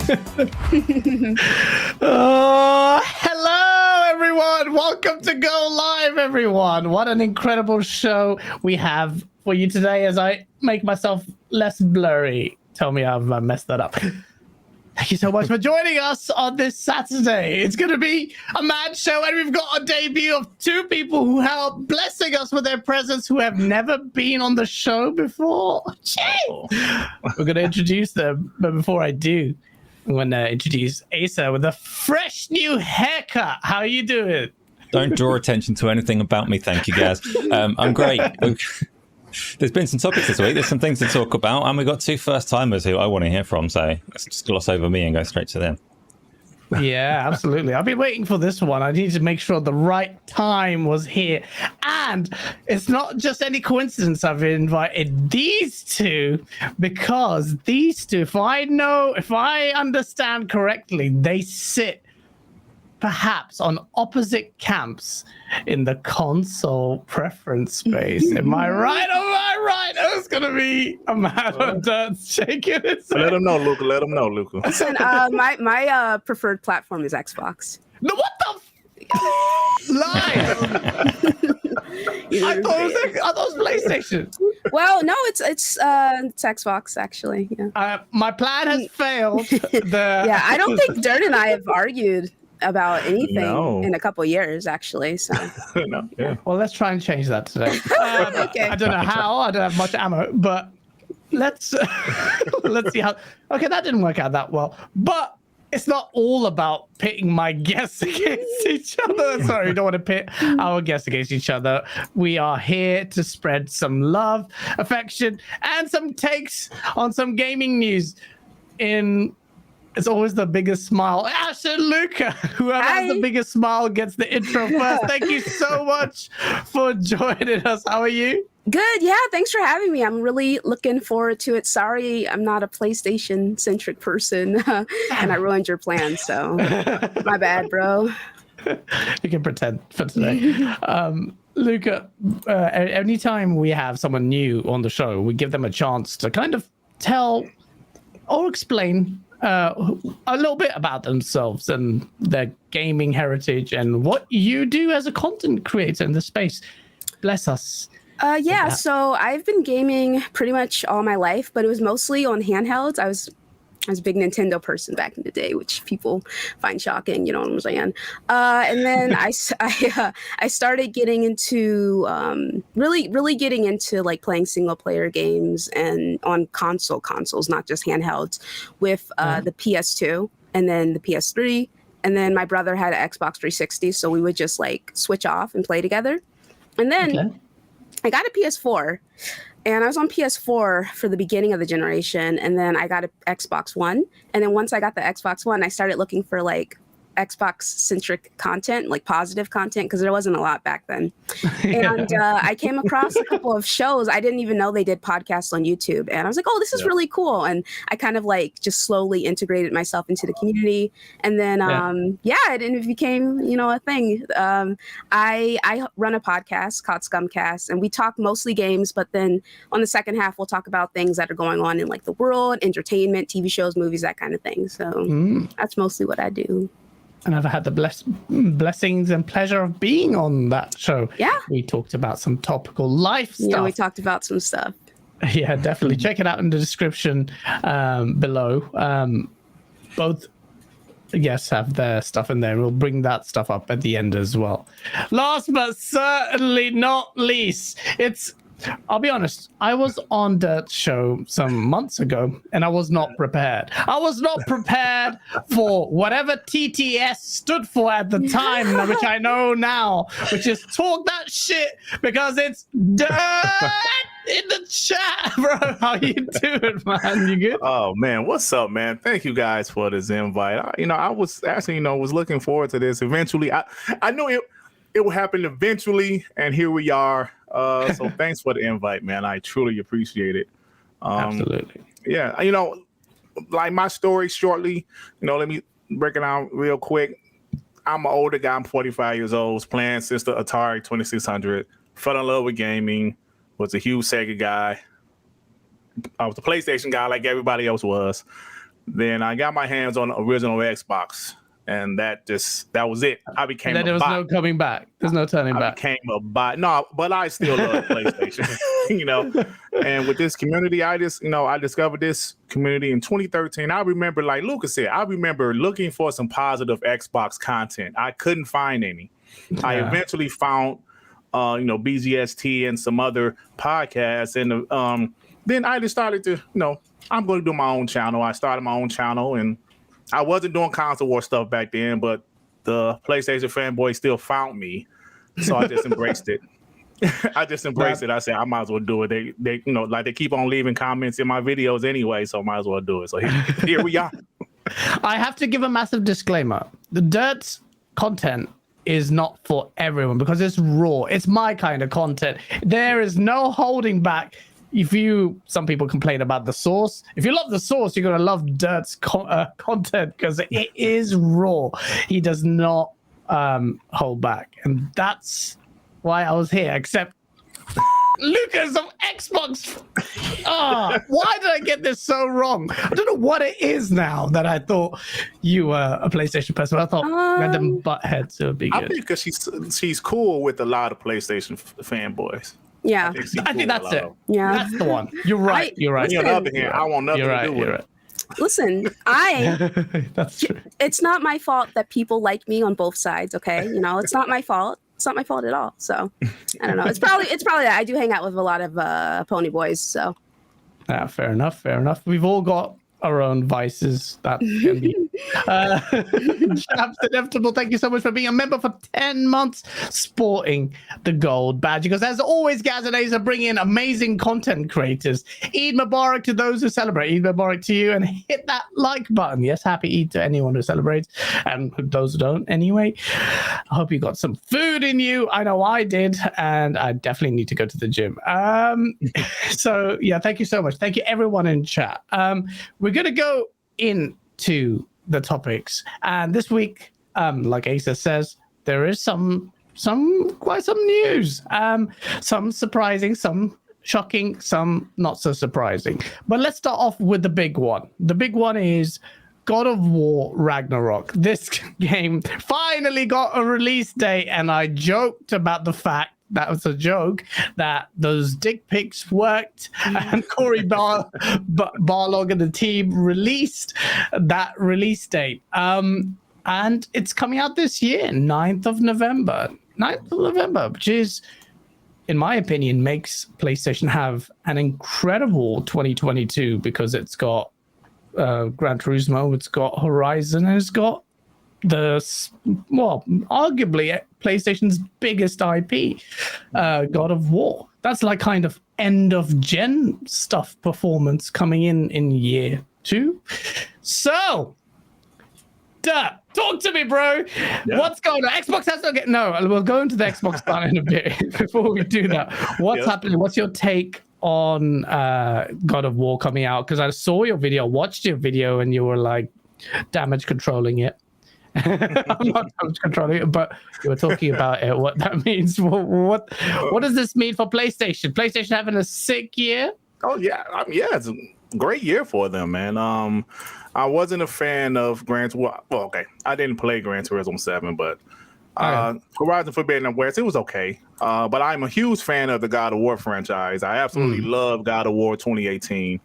Hello, everyone. Welcome to Go Live, everyone. What an incredible show we have for you today as I make myself less blurry. Tell me I've messed that up. Thank you so much for joining us on this Saturday. It's going to be a mad show, and we've got a debut of two people who are blessing us with their presence who have never been on the show before. We're going to introduce them, but before I do, I'm going to introduce Asa with a fresh new haircut. How are you doing? Don't draw attention to anything about me, thank you, guys. I'm great. There's been some topics this week. There's some things to talk about, and we've got two first-timers who I want to hear from, so let's just gloss over me and go straight to them. Yeah, absolutely. I've been waiting for this one. I need to make sure the right time was here. And it's not just any coincidence I've invited these two, because these two, if I understand correctly, they sit perhaps on opposite camps in the console preference space. Am I right? It's gonna be a man on dirt shaking his head. Let them know, Luca. Let them know, Luca. Listen, my preferred platform is Xbox. No, what the live? I thought it was PlayStation. Well, no, it's Xbox actually. Yeah. My plan has failed. Yeah, I don't think Dirt and I have argued about anything in a couple of years, actually. So, yeah. Well, let's try and change that today. Okay. I don't know how. I don't have much ammo, but let's see how. Okay, that didn't work out that well, but it's not all about pitting my guests against each other. Sorry, we don't want to pit our guests against each other. We are here to spread some love, affection, and some takes on some gaming news. It's always the biggest smile. Ash and Luca, whoever has the biggest smile gets the intro first. Thank you so much for joining us. How are you? Good. Yeah, thanks for having me. I'm really looking forward to it. Sorry, I'm not a PlayStation-centric person, and I ruined your plan, so my bad, bro. You can pretend for today. Luca, anytime we have someone new on the show, we give them a chance to kind of tell or explain a little bit about themselves and their gaming heritage and what you do as a content creator in the space. Bless us. Yeah, so I've been gaming pretty much all my life, but it was mostly on handhelds. I was a big Nintendo person back in the day, which people find shocking, you know what I'm saying? And then I started getting into really getting into like playing single player games and on consoles, not just handhelds, with the PS2 and then the PS3. And then my brother had an Xbox 360, so we would just like switch off and play together. And then I got a PS4. And I was on PS4 for the beginning of the generation, and then I got an Xbox One. And then once I got the Xbox One, I started looking for like Xbox-centric content, like positive content, because there wasn't a lot back then. And I came across a couple of shows. I didn't even know they did podcasts on YouTube. And I was like, oh, this is really cool. And I kind of like just slowly integrated myself into the community. And then, it became, a thing. I run a podcast called Scumcast, and we talk mostly games. But then on the second half, we'll talk about things that are going on in like the world, entertainment, TV shows, movies, that kind of thing. So that's mostly what I do. And I've had the blessings and pleasure of being on that show. Yeah. We talked about some topical life stuff. Yeah, we talked about some stuff. Yeah, definitely. Check it out in the description below. Both guests have their stuff in there. We'll bring that stuff up at the end as well. Last but certainly not least, I'll be honest, I was on Dirt's show some months ago, and I was not prepared. I was not prepared for whatever TTS stood for at the time, which I know now, which is talk that shit, because it's Dirt in the chat, bro. How you doing, man? You good? Oh, man. What's up, man? Thank you guys for this invite. I was actually, was looking forward to this. Eventually, I knew it will happen eventually, and here we are. So thanks for the invite, man. I truly appreciate it. Absolutely. Yeah, like my story shortly, let me break it down real quick. I'm an older guy. I'm 45 years old. Was playing since the Atari 2600. Fell in love with gaming. Was a huge Sega guy. I was a PlayStation guy like everybody else was. Then I got my hands on the original Xbox, and that was it. I became then a there was bot. no coming back. There's no turning I back. became a bot. No, but I still love PlayStation, you know. And with this community, I discovered this community in 2013. I remember, like Lucas said, I remember looking for some positive Xbox content. I couldn't find any. Yeah. I eventually found, BGST and some other podcasts, and then I decided to, I'm going to do my own channel. I started my own channel, and I wasn't doing console war stuff back then, but the PlayStation fanboy still found me, so I just embraced it. I just embraced it. I said I might as well do it. They they keep on leaving comments in my videos anyway, so I might as well do it. So here we are. I have to give a massive disclaimer. The Dirt's content is not for everyone because it's raw. It's my kind of content. There is no holding back. Some people complain about the source. If you love the source, you're gonna love Dirt's content because it is raw. He does not hold back, and that's why I was here. Except Lucas of Xbox. Why did I get this so wrong? I don't know what it is now that I thought you were a PlayStation person. I thought random buttheads would be good. I think because she's cool with a lot of PlayStation fanboys. Yeah, I think that's it. Yeah, that's the one. You're right. You're right. On the other hand, I want nothing to do with it. Listen, that's true. It's not my fault that people like me on both sides. Okay, it's not my fault. It's not my fault at all. So I don't know. It's probably that I do hang out with a lot of pony boys. So yeah, fair enough. We've all got our own vices that can be. Chaps Inevitable, thank you so much for being a member for 10 months, sporting the gold badge. Because as always, Gaz and Aza bring in amazing content creators. Eid Mubarak to those who celebrate. Eid Mubarak to you, and hit that like button. Yes, happy Eid to anyone who celebrates, and those who don't anyway. I hope you got some food in you. I know I did, and I definitely need to go to the gym. So yeah, thank you so much. Thank you everyone in chat. We're gonna go into the topics, and this week, like Asa says, there is some news, some surprising, some shocking, some not so surprising. But let's start off with the big one. The big one is God of War Ragnarok. This game finally got a release date, and I joked about the fact that was a joke, that those dick pics worked, and Corey Barlog and the team released that release date. And it's coming out this year, 9th of November, which is, in my opinion, makes PlayStation have an incredible 2022 because it's got Gran Turismo, it's got Horizon, and it's got arguably PlayStation's biggest IP, God of War. That's like kind of end of gen stuff performance coming in year 2. So, talk to me, bro. Yeah. What's going on? Xbox has to get we'll go into the Xbox part in a bit. Before we do that, what's happening? What's your take on God of War coming out? Because I saw your video, watched your video, and you were like damage controlling it. I'm not controlling it, but you were talking about it. What that means? What does this mean for PlayStation? PlayStation having a sick year? Oh yeah, it's a great year for them, man. I wasn't a fan of Gran Turismo. Well, okay, I didn't play Gran Turismo 7, but Horizon Forbidden West, it was okay. But I'm a huge fan of the God of War franchise. I absolutely love God of War 2018.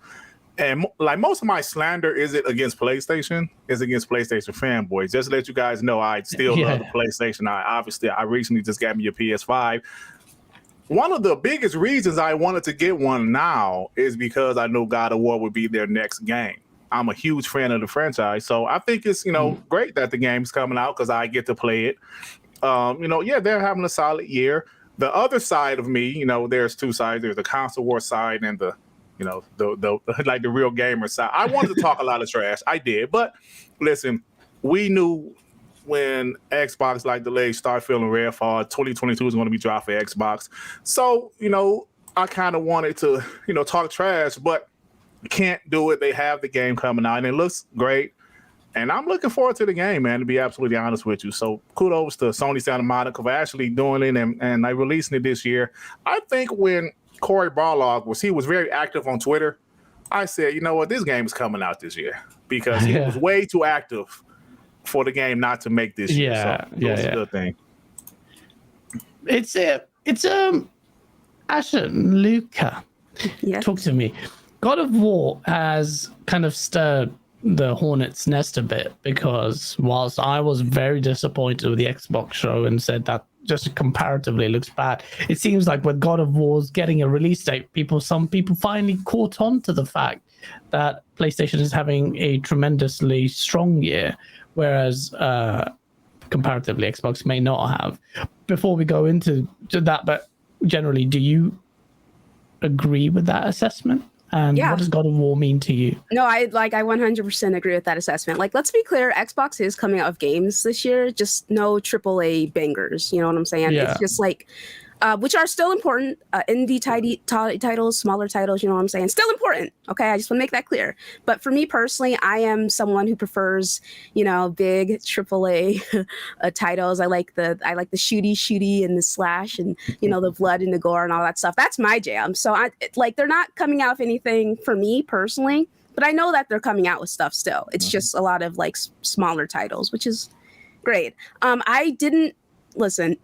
And like most of my slander isn't against PlayStation, it's against PlayStation fanboys. Just to let you guys know, I still love the PlayStation. I recently just got me a PS5. One of the biggest reasons I wanted to get one now is because I know God of War would be their next game. I'm a huge fan of the franchise, so I think it's great that the game's coming out because I get to play it. They're having a solid year. The other side of me, there's two sides. There's the console war side and the like the real gamer side. I wanted to talk a lot of trash. I did, but listen, we knew when Xbox like the legs start feeling Redfall, 2022 is going to be dry for Xbox. So, I kind of wanted to, talk trash, but can't do it. They have the game coming out and it looks great. And I'm looking forward to the game, man, to be absolutely honest with you. So kudos to Sony Santa Monica for actually doing it and releasing it this year. I think when Corey Barlog was very active on Twitter I said, you know what, this game is coming out this year because it was way too active for the game not to make this year. So it's a good thing. It's Asher, Luca, talk to me. God of War has kind of stirred the hornet's nest a bit because whilst I was very disappointed with the Xbox show and said that just comparatively looks bad, it seems like with God of War's getting a release date, some people finally caught on to the fact that PlayStation is having a tremendously strong year, whereas comparatively Xbox may not have. Before we go into that, but generally, do you agree with that assessment? And what does God of War mean to you? No, I 100% agree with that assessment. Like, let's be clear, Xbox is coming out with games this year, just no AAA bangers. You know what I'm saying? Yeah. It's just like, which are still important, indie titles, smaller titles, you know what I'm saying? Still important, okay? I just want to make that clear. But for me personally, I am someone who prefers, big AAA titles. I like the shooty and the slash and, the blood and the gore and all that stuff. That's my jam. So they're not coming out with anything for me personally, but I know that they're coming out with stuff still. It's just a lot of smaller titles, which is great. Listen,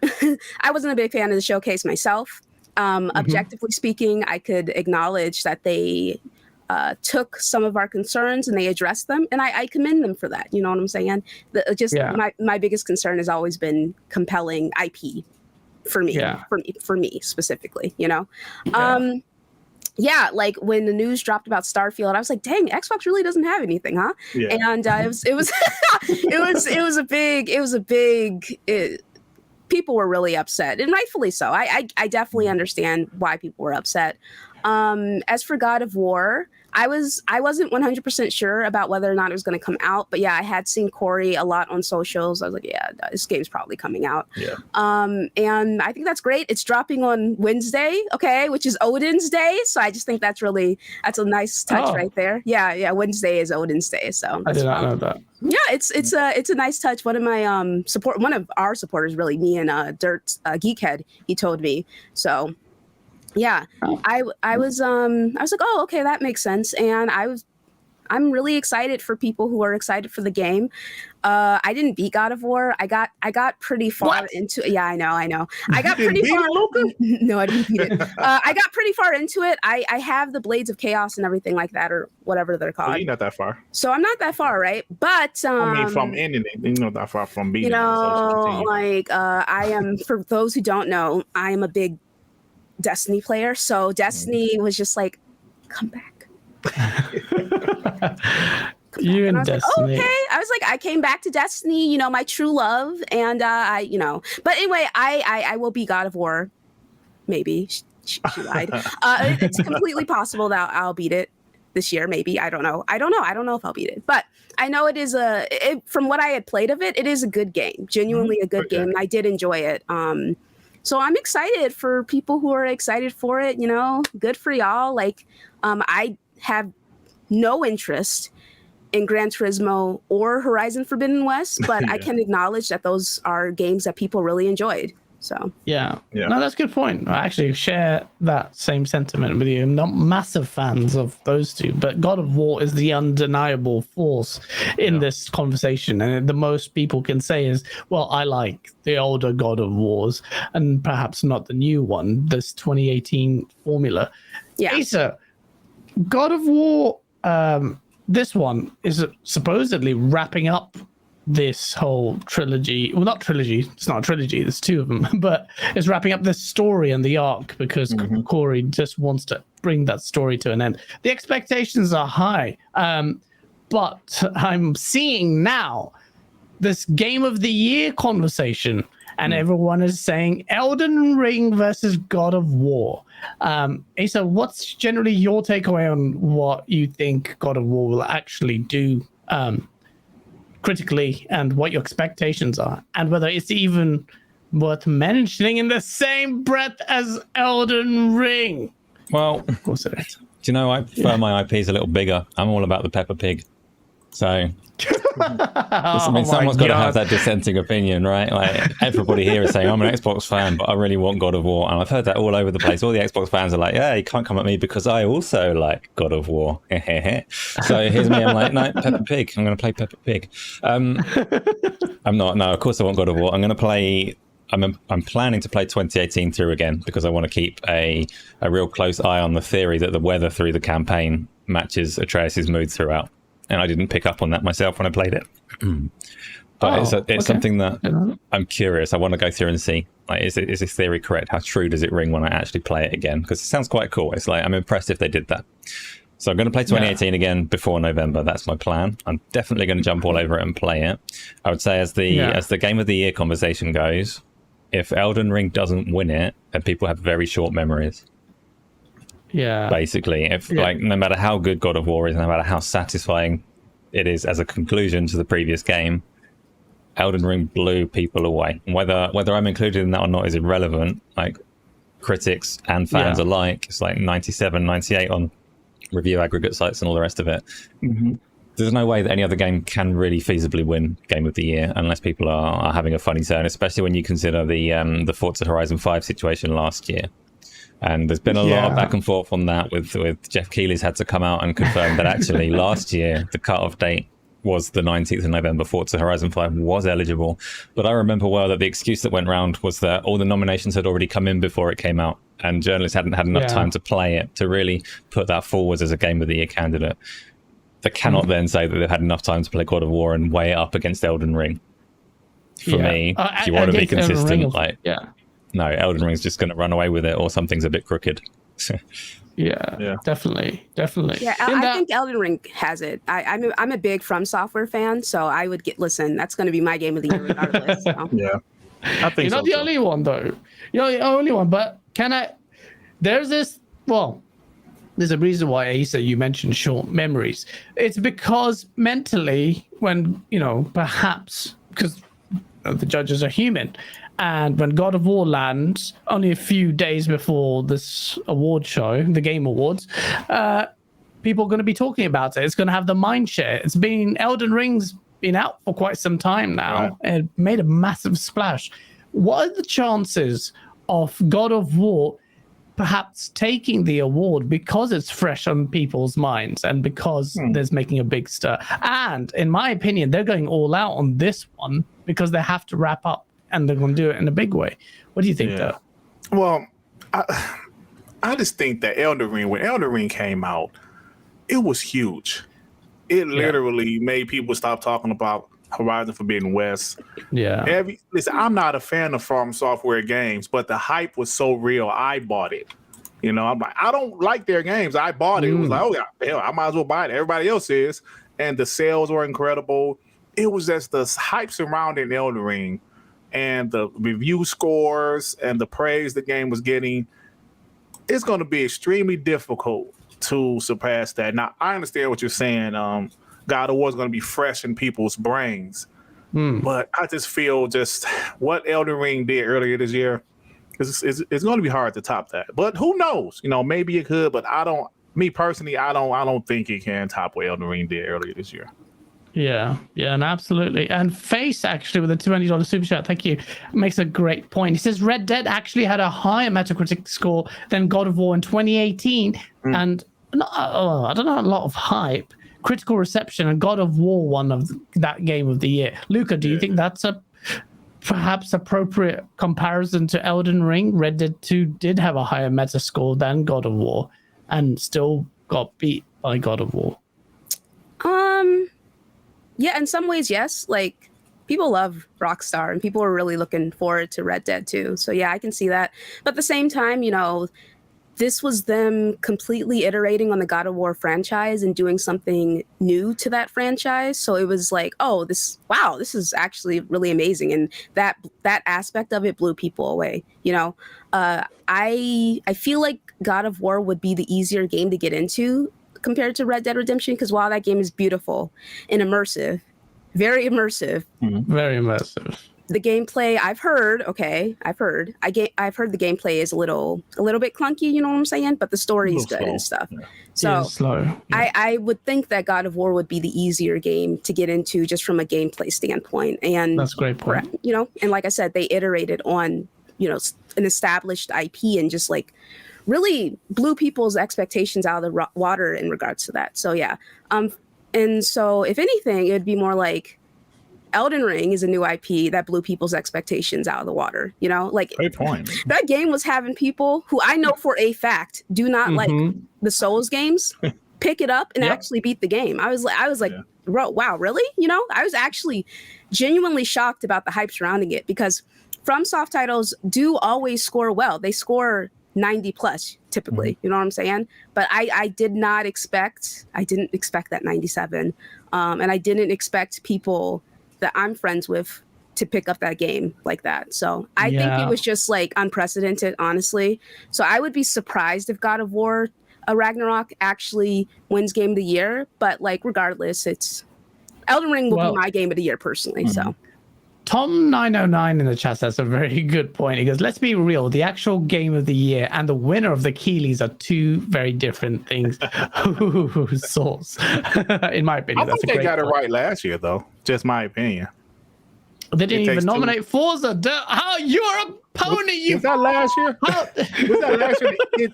I wasn't a big fan of the showcase myself. Objectively speaking, I could acknowledge that they took some of our concerns and they addressed them, and I commend them for that. You know what I'm saying? My biggest concern has always been compelling IP for me, for me specifically. When the news dropped about Starfield, I was like, dang, Xbox really doesn't have anything, huh? Yeah. And it was a big. People were really upset, and rightfully so. I definitely understand why people were upset. As for God of War, I wasn't 100% sure about whether or not it was going to come out, but I had seen Corey a lot on socials. I was like, this game's probably coming out. Yeah. And I think that's great. It's dropping on Wednesday, which is Odin's Day. So I just think that's a nice touch right there. Yeah. Wednesday is Odin's Day. So I did not know that. Yeah, it's a nice touch. One of my one of our supporters, really, me and Dirt Geekhead, he told me. So yeah, I was like, oh, okay, that makes sense. And I'm really excited for people who are excited for the game. I didn't beat God of War. I got pretty far into it. Yeah, I know. I got pretty far. No, I didn't beat it. I got pretty far into it. I have the Blades of Chaos and everything like that, or whatever they're called. So you're not that far. So I'm not that far, right? But from ending it, you're not that far from beating it. I am. For those who don't know, I am a big Destiny player. So Destiny was just like, come back. You and Destiny. Like, okay. I was like, I came back to Destiny, my true love, and But anyway, I will be God of War. Maybe she lied. It's completely possible that I'll beat it this year. Maybe I don't know. I don't know if I'll beat it, but I know it is from what I had played of it, it is a good game. Genuinely a good game. And I did enjoy it. So I'm excited for people who are excited for it. Good for y'all. I have no interest in Gran Turismo or Horizon Forbidden West, but I can acknowledge that those are games that people really enjoyed. So yeah. No, that's a good point. I actually share that same sentiment with you. I'm not massive fans of those two, but God of War is the undeniable force in this conversation. And the most people can say is, well, I like the older God of Wars and perhaps not the new one, this 2018 formula. Yeah. Asa, God of War, this one is supposedly wrapping up this whole trilogy. Well, not trilogy. It's not a trilogy. There's two of them, but it's wrapping up this story and the arc because Corey just wants to bring that story to an end. The expectations are high, but I'm seeing now this Game of the Year conversation, and everyone is saying Elden Ring versus God of War. Asa, what's generally your takeaway on what you think God of War will actually do critically, and what your expectations are, and whether it's even worth mentioning in the same breath as Elden Ring? Well, of course it is. Do you know, I prefer my IPs a little bigger. I'm all about the Peppa Pig. So, I mean, someone's got to have that dissenting opinion, right? Like, everybody here is saying, I'm an Xbox fan, but I really want God of War. And I've heard that all over the place. All the Xbox fans are like, yeah, you can't come at me because I also like God of War. So here's me, I'm like, no, Peppa Pig. I'm going to play Peppa Pig. I'm not. No, of course I want God of War. I'm going to play... I'm planning to play 2018 through again because I want to keep a real close eye on the theory that the weather through the campaign matches Atreus' mood throughout. And I didn't pick up on that myself when I played it. But it's something that I'm curious. I want to go through and see, like, is this theory correct? How true does it ring when I actually play it again? Because it sounds quite cool. It's like, I'm impressed if they did that. So I'm going to play 2018 again before November. That's my plan. I'm definitely going to jump all over it and play it. I would say as the Game of the Year conversation goes, if Elden Ring doesn't win it, then people have very short memories. Yeah. Basically, like, no matter how good God of War is, no matter how satisfying it is as a conclusion to the previous game, Elden Ring blew people away. Whether I'm included in that or not is irrelevant. Like, critics and fans alike, it's like 97, 98 on review aggregate sites and all the rest of it. Mm-hmm. There's no way that any other game can really feasibly win Game of the Year unless people are having a funny turn, especially when you consider the Forza Horizon 5 situation last year. And there's been a lot of back and forth on that with Jeff Keighley's had to come out and confirm that actually last year the cut-off date was the 19th of November. Forza Horizon 5 was eligible. But I remember well that the excuse that went round was that all the nominations had already come in before it came out and journalists hadn't had enough time to play it to really put that forward as a Game of the Year candidate. They cannot then say that they've had enough time to play God of War and weigh it up against Elden Ring. For me, if you want to be consistent, no, Elden Ring's just going to run away with it, or something's a bit crooked. Definitely. Yeah, I think Elden Ring has it. I'm a big From Software fan, so I would listen, that's going to be my Game of the Year regardless. So. Yeah, I think you're not the only one though. You're the only one, but there's a reason why, Asa, you mentioned short memories. It's because mentally, when, perhaps because the judges are human, and when God of War lands only a few days before this award show, the Game Awards, people are going to be talking about it. It's going to have the mind share. Elden Ring's been out for quite some time now. Right. It made a massive splash. What are the chances of God of War perhaps taking the award because it's fresh on people's minds and because there's making a big stir? And in my opinion, they're going all out on this one because they have to wrap up and they're going to do it in a big way. What do you think, though? Well, I just think that when Elden Ring came out, it was huge. It literally made people stop talking about Horizon Forbidden West. Yeah. Listen, I'm not a fan of From Software games, but the hype was so real, I bought it. I'm like, I don't like their games. I bought it. It was like, oh yeah, hell, I might as well buy it. Everybody else is. And the sales were incredible. It was just the hype surrounding Elden Ring and the review scores and the praise the game was getting. It's going to be extremely difficult to surpass that. Now, I understand what you're saying. God of War is going to be fresh in people's brains. But I just feel what Elden Ring did earlier this year, it's going to be hard to top that. But who knows? Maybe it could, but I don't think it can top what Elden Ring did earlier this year. Yeah, and absolutely. And Face, actually, with a $20 super chat, thank you, makes a great point. He says Red Dead actually had a higher Metacritic score than God of War in 2018. And I don't know, a lot of hype, critical reception, and God of War won of that Game of the Year. Luca, do you think that's a perhaps appropriate comparison to Elden Ring? Red Dead 2 did have a higher meta score than God of War and still got beat by God of War. Yeah, in some ways, yes. Like, people love Rockstar and people are really looking forward to Red Dead 2. So yeah, I can see that. But at the same time, this was them completely iterating on the God of War franchise and doing something new to that franchise. So it was like, this is actually really amazing. And that aspect of it blew people away. I feel like God of War would be the easier game to get into compared to Red Dead Redemption, because while that game is beautiful and immersive, very immersive. Very immersive. the gameplay I've heard the gameplay is a little bit clunky, you know what I'm saying, but the story is good slow. and stuff. Yeah. So slow. I would think that God of War would be the easier game to get into just from a gameplay standpoint. And That's a great point. you know, and like I said, they iterated on, you know, an established IP and just like really blew people's expectations out of the water in regards to that. So yeah. And so if anything, it would be more like Elden Ring is a new IP that blew people's expectations out of the water. You know, like Great point. that game was having people who I know for a fact do not like the Souls games pick it up and actually beat the game. I was like, wow, really? You know, I was actually genuinely shocked about the hype surrounding it because FromSoft titles do always score well. They score 90 plus typically, you know what I'm saying? But I didn't expect that 97. And I didn't expect people that I'm friends with to pick up that game like that. So I think it was just like unprecedented, honestly. So I would be surprised if God of War Ragnarok actually wins Game of the Year. But like, regardless, it's Elden Ring will be my Game of the Year personally. So Tom909 in the chat says a very good point. He goes, let's be real. The actual Game of the Year and the winner of the Keeleys are two very different things. Source. In my opinion, I think they got it right last year, though. Just my opinion. They didn't even nominate Forza. How you're a pony? You was that last year? Was that last year?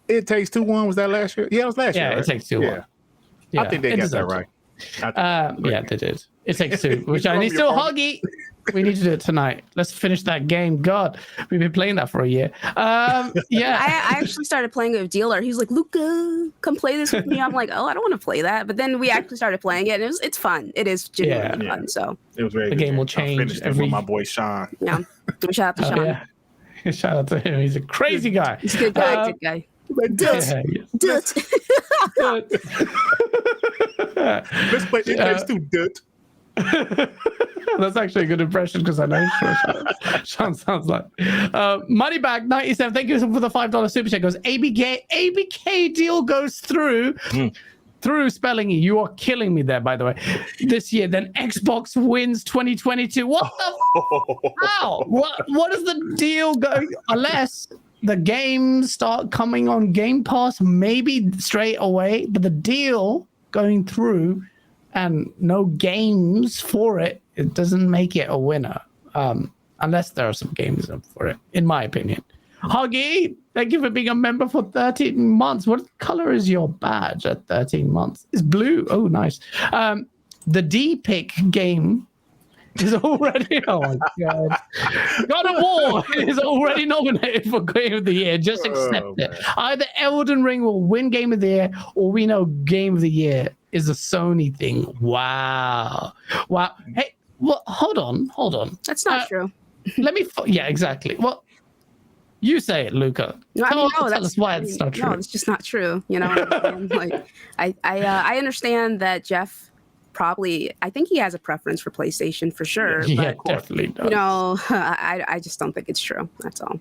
It Takes Two one. Was that last year? Yeah, it was last year. Yeah, right? It Takes Two one. Yeah. I think they got that right. Yeah, they did. It Takes Two, which I need still Huggy. We need to do it tonight. Let's finish that game. God, we've been playing that for a year. I actually started playing it with Dealer. He was like, Luca, come play this with me. I'm like, oh, I don't want to play that. But then we actually started playing it, and it's fun. It is genuinely fun. So it was very the good. game will change with my boy Sean. Yeah, shout out to Sean. Yeah. Shout out to him. He's a crazy guy. He's a good guy. Good guy. Let's play It Takes Two. That's actually a good impression because I know Sean sounds like Moneybag 97. Thank you for the $5 super chat. Goes ABK deal goes through spelling. You are killing me there, by the way. This year, then Xbox wins 2022. What the? How? What is the deal going? Unless the games start coming on Game Pass, maybe straight away. But the deal going through and no games for it, it doesn't make it a winner. Unless there are some games for it, in my opinion. Huggy, thank you for being a member for 13 months. What color is your badge at 13 months? It's blue. Oh, nice. The D-Pick game is already, oh my God. God of War is already nominated for Game of the Year. Just accept it. Either Elden Ring will win Game of the Year, or we know Game of the Year is a Sony thing. Wow. Hey, well, hold on. That's not true. Yeah, exactly. Well, you say it, Luca. Tell us why it's not true. No, it's just not true. You know, like I understand that Jeff probably, I think he has a preference for PlayStation for sure. Yeah, but, definitely does. You know, I just don't think it's true. That's all.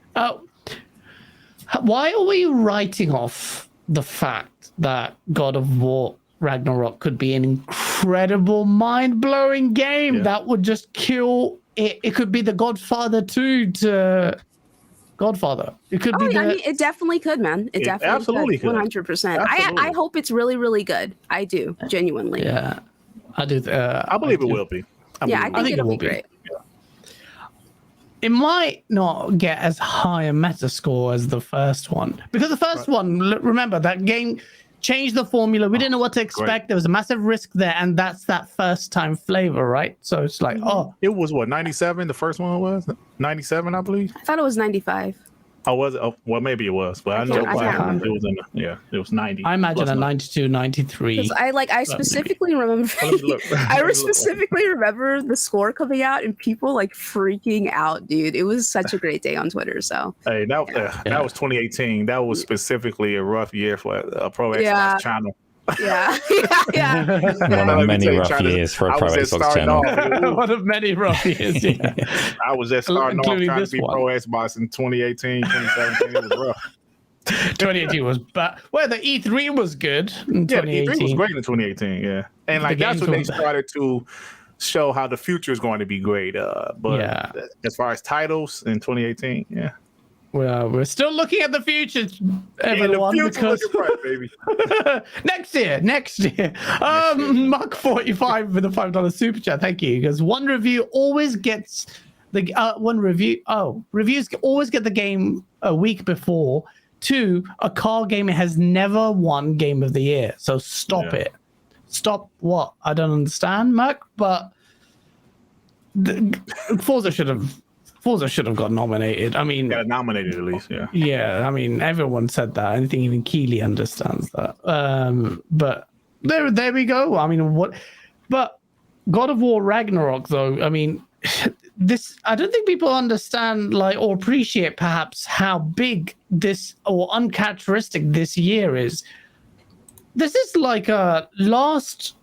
Why are we writing off the fact that God of War Ragnarok could be an incredible, mind-blowing game that would just kill it? It could be the Godfather 2 to Godfather. It could be. I mean, it definitely could, man. It definitely absolutely could. 100%. I hope it's really, really good. I do, genuinely. Yeah, I do. I believe it will be. I think it'll be great. It might not get as high a Metascore as the first one, because the first one, remember, that game changed the formula. We didn't know what to expect. Great. There was a massive risk there, and that's that first time flavor, right? So it's like, it was what, 97? The first one was 97, I believe. I thought it was 95. Oh, was it? Oh, well, maybe it was, but I know it was in it was 90. I imagine a 92, 93. I specifically remember. I specifically remember the score coming out and people like freaking out, dude. It was such a great day on Twitter. So hey, that was 2018. That was specifically a rough year for a Pro Xbox channel. Yeah. One of many rough years for a Pro Xbox channel. One of many rough years, yeah. I was just starting off trying to be Pro Xbox in 2018, 2017. It was rough. 2018 was bad. Well, the E3 was good in 2018. The E3 was great in 2018, yeah. And like that's when they started to show how the future is going to be great. But as far as titles in 2018, well, we're still looking at the future, everyone. The future looking bright, baby. Next year. Mark 45 with a $5 super chat. Thank you. Because one review always gets the reviews always get the game a week before. 2, a car game has never won Game of the Year. So stop it. Stop what? I don't understand, Mark. But Forza should have got nominated. I mean, got nominated at least, Yeah, I mean, everyone said that. I think even Keeley understands that. But there we go. I mean, what? But God of War Ragnarok, though. I mean, this. I don't think people understand, or appreciate perhaps how big this or uncharacteristic this year is. This is like a last,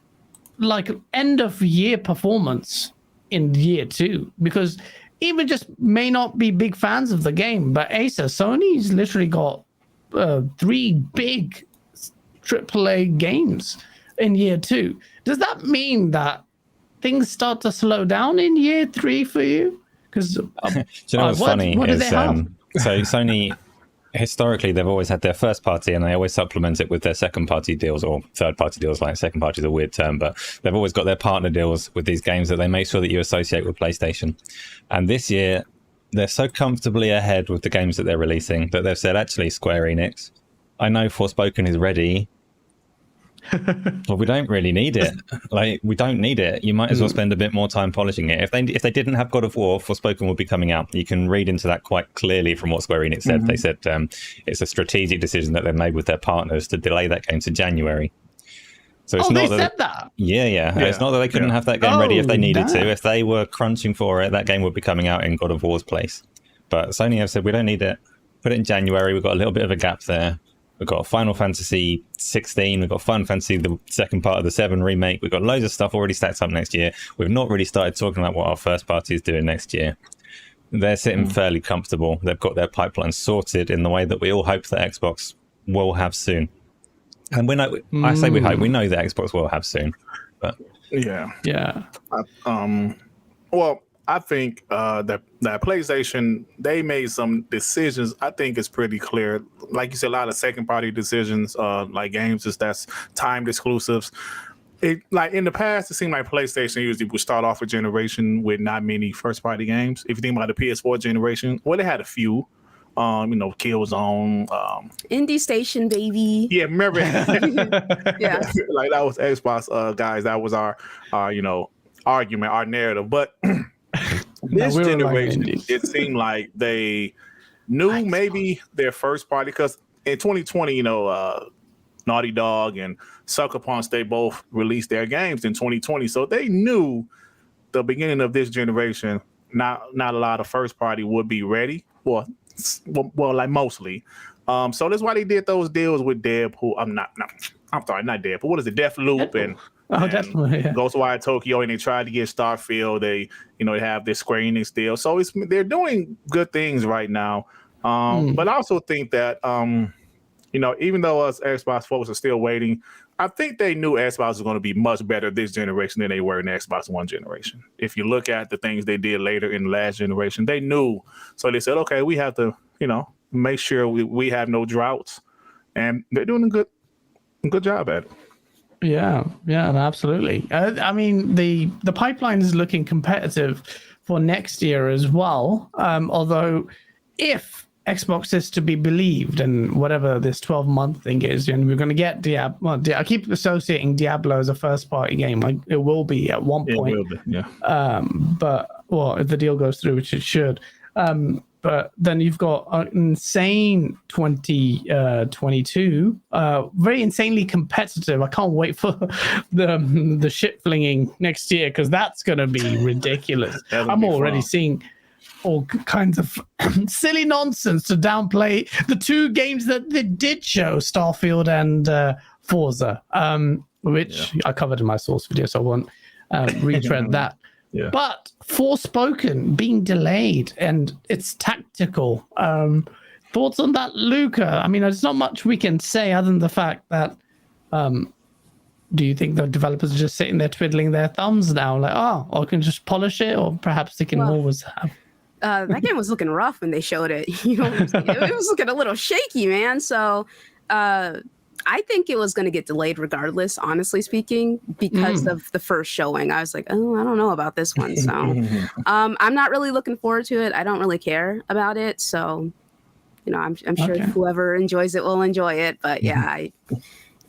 end of year performance in year 2, because even just may not be big fans of the game, but Asa, Sony's literally got 3 big AAA games in year 2. Does that mean that things start to slow down in year 3 for you? Because do you know what's funny is so Sony historically they've always had their first party and they always supplement it with their second party deals or third party deals. Like second party is a weird term, but they've always got their partner deals with these games that they make sure that you associate with PlayStation. And this year they're so comfortably ahead with the games that they're releasing that they've said, actually, Square Enix, I know Forspoken is ready, but we don't really need it. We don't need it. You might as well spend a bit more time polishing it. If they didn't have God of War, Forspoken would be coming out. You can read into that quite clearly from what Square Enix said. They said it's a strategic decision that they've made with their partners to delay that game to January. So it's not they said that. Yeah. It's not that they couldn't have that game ready if they needed to. If they were crunching for it, that game would be coming out in God of War's place. But Sony have said, we don't need it. Put it in January. We've got a little bit of a gap there. We've got Final Fantasy 16. We've got Final Fantasy, the second part of the 7 remake. We've got loads of stuff already stacked up next year. We've not really started talking about what our first party is doing next year. They're sitting fairly comfortable. They've got their pipeline sorted in the way that we all hope that Xbox will have soon. And we know, I say we hope, we know that Xbox will have soon. But yeah. Well, I think that PlayStation, they made some decisions. I think it's pretty clear. Like you said, a lot of second party decisions, like games that's timed exclusives. Like in the past, it seemed like PlayStation usually would start off a generation with not many first party games. If you think about the PS4 generation, well, they had a few. Killzone, Indie Station, baby. Yeah, remember? Yeah, like that was Xbox guys. That was our argument, our narrative. But this generation, it seemed like they knew maybe their first party, because in 2020, Naughty Dog and Sucker Punch, they both released their games in 2020, so they knew the beginning of this generation, not a lot of first party would be ready. Well, like mostly. So that's why they did those deals with Deadpool. I'm sorry, not Deadpool. What is it? Deathloop and definitely. Yeah. Ghostwire Tokyo, and they tried to get Starfield. They have this Square Enix deal. So they're doing good things right now. But I also think that even though us Xbox folks are still waiting, I think they knew Xbox was going to be much better this generation than they were in the Xbox One generation. If you look at the things they did later in the last generation, they knew. So they said, okay, we have to, make sure we have no droughts. And they're doing a good job at it. Yeah, absolutely. I mean, the pipeline is looking competitive for next year as well. Although if Xbox is to be believed, and whatever this 12-month thing is, and we're going to get Diablo. I keep associating Diablo as a first-party game. Like it will be at one point. It will be, yeah. But if the deal goes through, which it should. But then you've got an insane 2022, very insanely competitive. I can't wait for the shit flinging next year, because that's going to be ridiculous. I'm already seeing all kinds of silly nonsense to downplay the 2 games that they did show, Starfield and Forza, which I covered in my source video, so I won't retread that. Yeah. But Forspoken being delayed, and it's tactical. Thoughts on that, Luca? I mean, there's not much we can say other than the fact that do you think the developers are just sitting there twiddling their thumbs now, like, oh, I can just polish it, or perhaps they can always have? That game was looking rough when they showed it. You know what I'm saying? It was looking a little shaky, man. So I think it was going to get delayed regardless, honestly speaking, because of the first showing. I was like, oh, I don't know about this one. So I'm not really looking forward to it. I don't really care about it. So, you know, I'm sure whoever enjoys it will enjoy it. But yeah,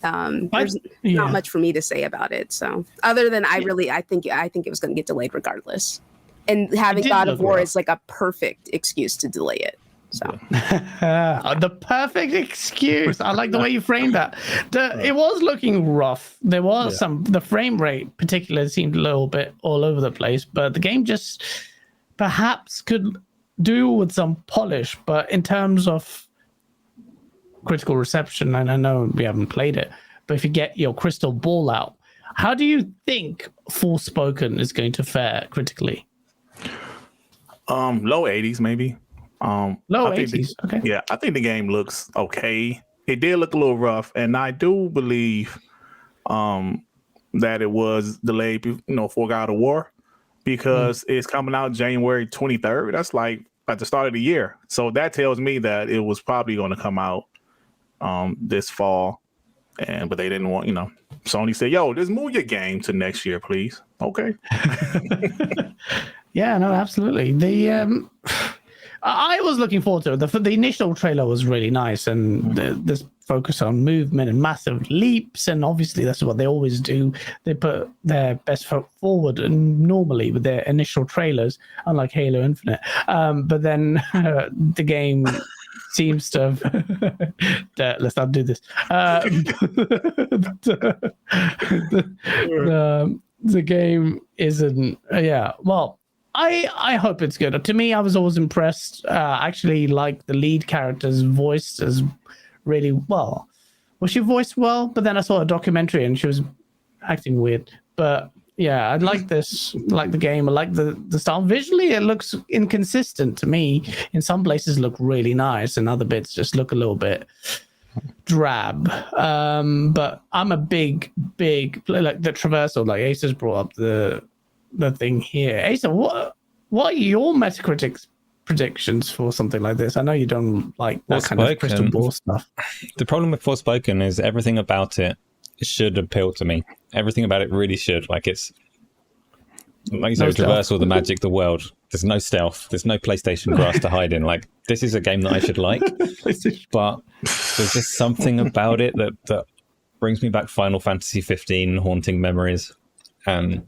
there's not much for me to say about it. So other than I think it was going to get delayed regardless. And having God of War is like a perfect excuse to delay it. So the perfect excuse. I like the way you framed that. It was looking rough. There was the frame rate particularly seemed a little bit all over the place, but the game just perhaps could do with some polish. But in terms of critical reception, and I know we haven't played it, but if you get your crystal ball out, how do you think Forspoken is going to fare critically? Low 80s maybe. Low 80s. Okay. Yeah, I think the game looks okay. It did look a little rough, and I do believe that it was delayed, for God of War, because it's coming out January 23rd. That's like at the start of the year. So that tells me that it was probably going to come out this fall, but they didn't want, Sony said, "Yo, just move your game to next year, please." Okay. Yeah, no, absolutely. I was looking forward to it. The initial trailer was really nice, and this focus on movement and massive leaps, and obviously that's what they always do. They put their best foot forward, and normally with their initial trailers, unlike Halo Infinite. But then the game seems to have... let's not do this. The game isn't... well... I hope it's good. To me, I was always impressed. Actually, like the lead character's voice is really well. Was she voiced well? But then I saw a documentary and she was acting weird. But yeah, I like this. Like the game. I like the style. Visually, it looks inconsistent to me. In some places, look really nice, and other bits just look a little bit drab. But I'm a big like the traversal. Like Ace has brought up the thing here. Asa, what are your Metacritic predictions for something like this? I know you don't like that kind of crystal ball stuff. The problem with Forspoken is everything about it should appeal to me. Everything about it really should. Like it's like you said, traversal, the magic, the world. There's no stealth. There's no PlayStation grass to hide in. Like this is a game that I should like, but there's just something about it that brings me back Final Fantasy 15 haunting memories. And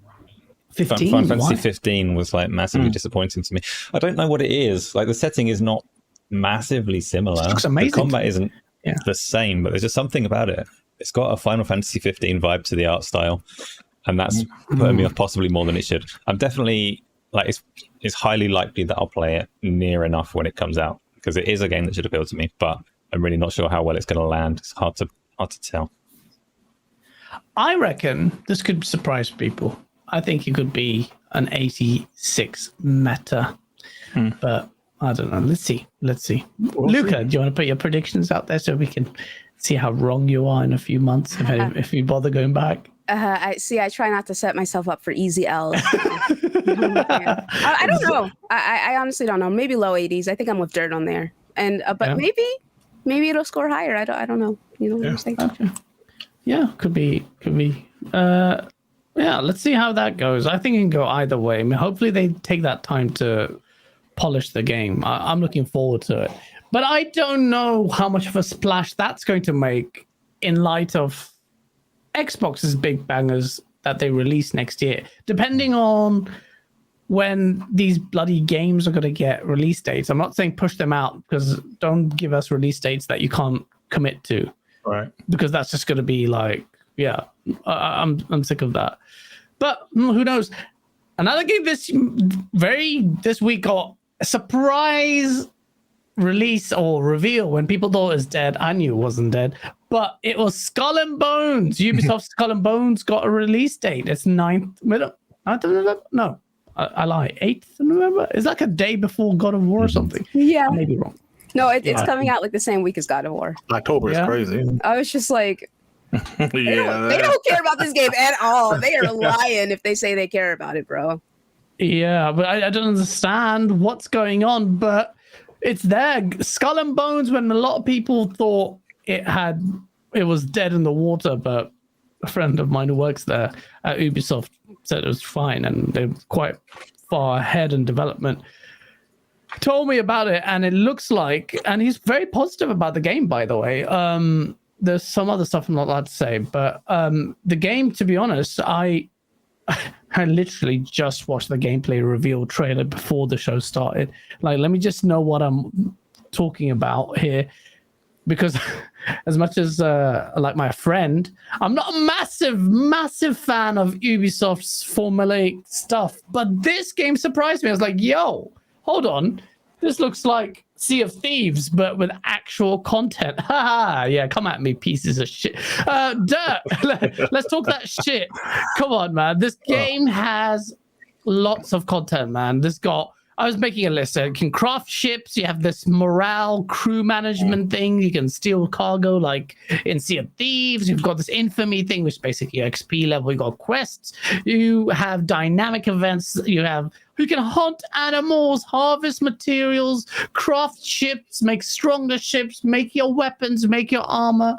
15? Final Fantasy 15 was like massively disappointing to me. I don't know what it is. Like the setting is not massively similar. It looks amazing. The combat isn't the same, but there's just something about it. It's got a Final Fantasy 15 vibe to the art style, and that's putting me off possibly more than it should. I'm definitely like it's highly likely that I'll play it near enough when it comes out, because it is a game that should appeal to me, but I'm really not sure how well it's going to land. It's hard to tell. I reckon this could surprise people. I think it could be an 86 meta, but I don't know. Let's see. Luca, do you want to put your predictions out there so we can see how wrong you are in a few months if you bother going back? I try not to set myself up for easy L's. I don't know. I honestly don't know. Maybe low 80s. I think I'm with Dirt on there, and but maybe it'll score higher. I don't know. You know what I'm saying? Okay. Yeah, could be. Yeah, let's see how that goes. I think it can go either way. I mean, hopefully they take that time to polish the game. I'm looking forward to it. But I don't know how much of a splash that's going to make in light of Xbox's big bangers that they release next year. Depending on when these bloody games are going to get release dates. I'm not saying push them out, because don't give us release dates that you can't commit to. Right. Because that's just going to be like, I'm sick of that. But who knows? Another game this week got a surprise release or reveal when people thought it was dead. I knew it wasn't dead, but it was Skull and Bones. Ubisoft Skull and Bones got a release date. It's 9th November. No, I lie. 8th November. It's like a day before God of War or something. Yeah, I may be wrong. No, it's coming out like the same week as God of War. October is crazy. I was just like, They don't care about this game at all. They are lying if they say they care about it, bro. Yeah, but I don't understand what's going on, but it's there. Skull and Bones, when a lot of people thought it was dead in the water, but a friend of mine who works there at Ubisoft said it was fine and they're quite far ahead in development. Told me about it, and it looks like, and he's very positive about the game, by the way. There's some other stuff I'm not allowed to say, but the game, to be honest, I literally just watched the gameplay reveal trailer before the show started. Like, let me just know what I'm talking about here, because as much as like my friend, I'm not a massive fan of Ubisoft's formulaic stuff, but this game surprised me. I was like, yo, hold on, this looks like Sea of Thieves, but with actual content. Haha, yeah, come at me, pieces of shit. Dirt, let's talk that shit. Come on, man. This game has lots of content, man. I was making a list. You can craft ships. You have this morale crew management thing. You can steal cargo like in Sea of Thieves. You've got this infamy thing, which is basically XP level. You got quests. You have dynamic events. You can hunt animals, harvest materials, craft ships, make stronger ships, make your weapons, make your armor.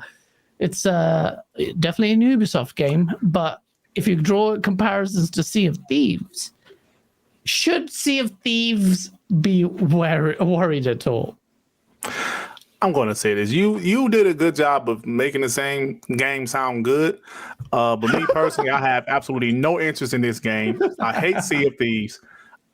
It's definitely an Ubisoft game. But if you draw comparisons to Sea of Thieves, should Sea of Thieves be worried at all? I'm going to say this. You did a good job of making the same game sound good. But me personally, I have absolutely no interest in this game. I hate Sea of Thieves.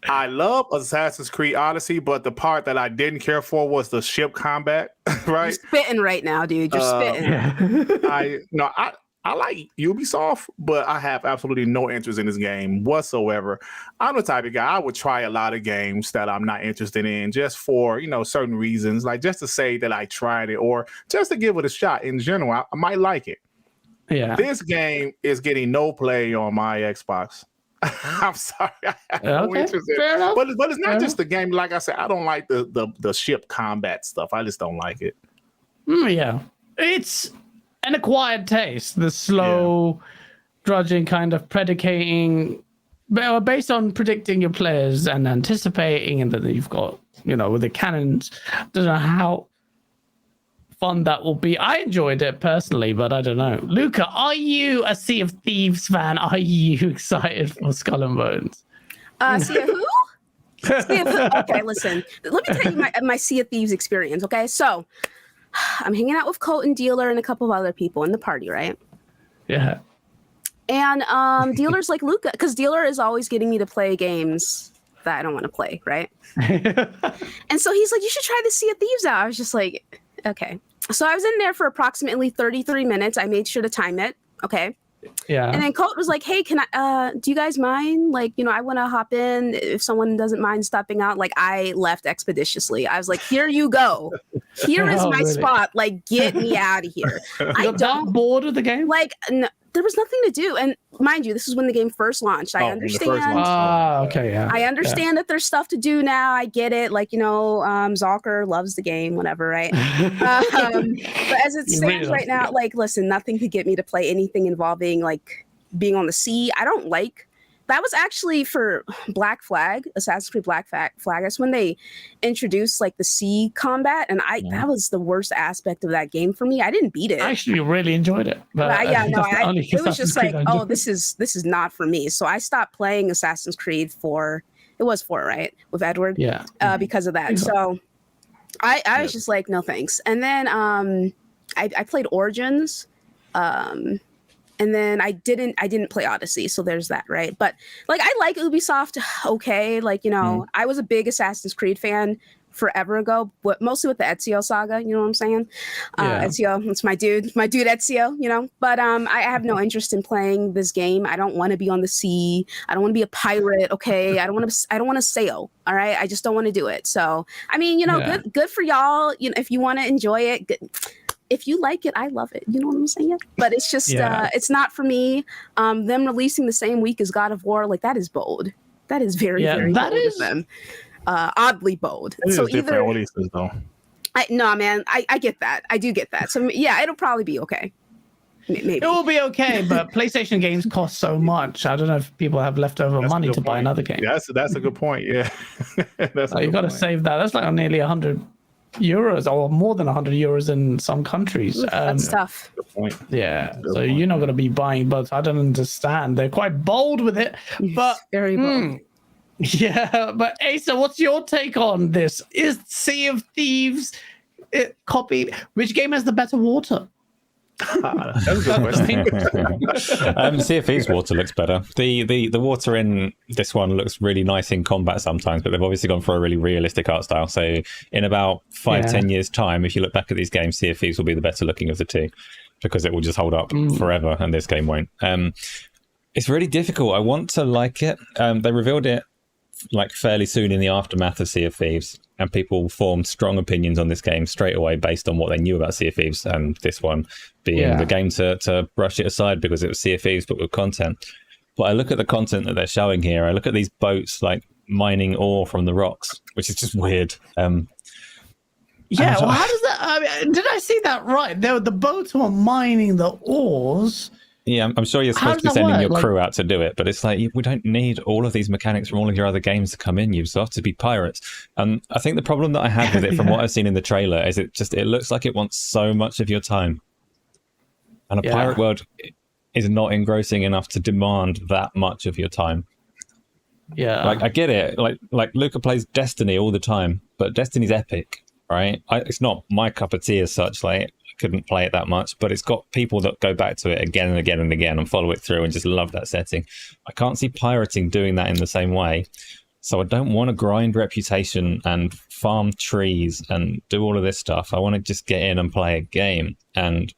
I love Assassin's Creed Odyssey, but the part that I didn't care for was the ship combat, right? You're spitting right now, dude. You're spitting. I like Ubisoft, but I have absolutely no interest in this game whatsoever. I'm the type of guy, I would try a lot of games that I'm not interested in just for, certain reasons, like just to say that I tried it or just to give it a shot in general. I might like it. Yeah. This game is getting no play on my Xbox. I'm sorry. I have no interest in it. But it's not just the game. Like I said, I don't like the ship combat stuff. I just don't like it. Yeah. It's an acquired taste, the slow, drudging kind of predicating, based on predicting your players and anticipating, and then you've got, with the cannons. I don't know how fun that will be. I enjoyed it personally, but I don't know. Luca, are you a Sea of Thieves fan? Are you excited for Skull and Bones? Sea of who? Okay, listen. Let me tell you my Sea of Thieves experience, okay? So, I'm hanging out with Colt and Dealer and a couple of other people in the party, right? Yeah. And Dealer's like, Luca, because Dealer is always getting me to play games that I don't want to play, right? And so he's like, you should try the Sea of Thieves out. I was just like, okay. So I was in there for approximately 33 minutes. I made sure to time it, okay? Yeah. And then Colt was like, hey, do you guys mind? Like, I want to hop in if someone doesn't mind stopping out. Like, I left expeditiously. I was like, here you go. Here is my spot. Like, get me out of here. I don't bored of the game. Like, no, there was nothing to do. And mind you, this is when the game first launched. I understand. Okay, yeah. I understand that there's stuff to do now. I get it. Like, Zalker loves the game, whatever, right? But as it stands right now, like, listen, nothing could get me to play anything involving like being on the sea. I don't like. That was actually for Black Flag, Assassin's Creed Black Flag. That's when they introduced like the sea combat, and that was the worst aspect of that game for me. I didn't beat it. I actually really enjoyed it. But it was just like, oh, this is not for me. So I stopped playing Assassin's Creed it was 4, right? With Edward. Yeah. Because of that. So I was just like, no thanks. And then I played Origins. And then I didn't play Odyssey, so there's that, right? But like, I like Ubisoft, okay. Like, I was a big Assassin's Creed fan forever ago, but mostly with the Ezio saga, you know what I'm saying? Ezio, it's my dude Ezio, But I have no interest in playing this game. I don't want to be on the sea. I don't want to be a pirate, okay? I don't want to sail, all right? I just don't want to do it. So, I mean, good for y'all. If you want to enjoy it, good. If you like it, I love it. You know what I'm saying? But it's just, it's not for me. Them releasing the same week as God of War, like, that is bold. That is very, very bold of them. Oddly bold. It so is different releases, though. No, man, I get that. I do get that. So, yeah, it'll probably be okay. Maybe. It will be okay, but PlayStation games cost so much. I don't know if people have leftover money to buy another game. That's a good point. Yeah, that's you got to save that. That's like nearly €100 or more than €100 in some countries. That's tough. Good point. Yeah, so you're not going to be buying both. I don't understand. They're quite bold with it, but Very bold. Yeah, but Asa, what's your take on this? Is Sea of Thieves copied? Which game has the better water? That's a good question. Sea of Thieves water looks better. The water in this one looks really nice in combat sometimes, but they've obviously gone for a really realistic art style. So in about 5-10 years time, if you look back at these games, Sea of Thieves will be the better looking of the two, because it will just hold up forever and this game won't. It's really difficult. I want to like it. They revealed it like fairly soon in the aftermath of Sea of Thieves, and people formed strong opinions on this game straight away based on what they knew about Sea of Thieves, and this one being the game to brush it aside because it was Sea of Thieves but with content. But I look at the content that they're showing here, I look at these boats like mining ore from the rocks, which is just weird. Well, how does that, did I see that right? The boats were mining the ores. Yeah, I'm sure you're supposed to be sending your crew out to do it, but it's like, we don't need all of these mechanics from all of your other games to come in. You just have to be pirates. And I think the problem that I have with it from what I've seen in the trailer is it looks like it wants so much of your time. And a pirate world is not engrossing enough to demand that much of your time. Yeah. Like, I get it. Like Luca plays Destiny all the time, but Destiny's epic, right? It's not my cup of tea as such. Like, couldn't play it that much, but it's got people that go back to it again and again and again and follow it through and just love that setting. I can't see pirating doing that in the same way, so I don't want to grind reputation and farm trees and do all of this stuff. I want to just get in and play a game, and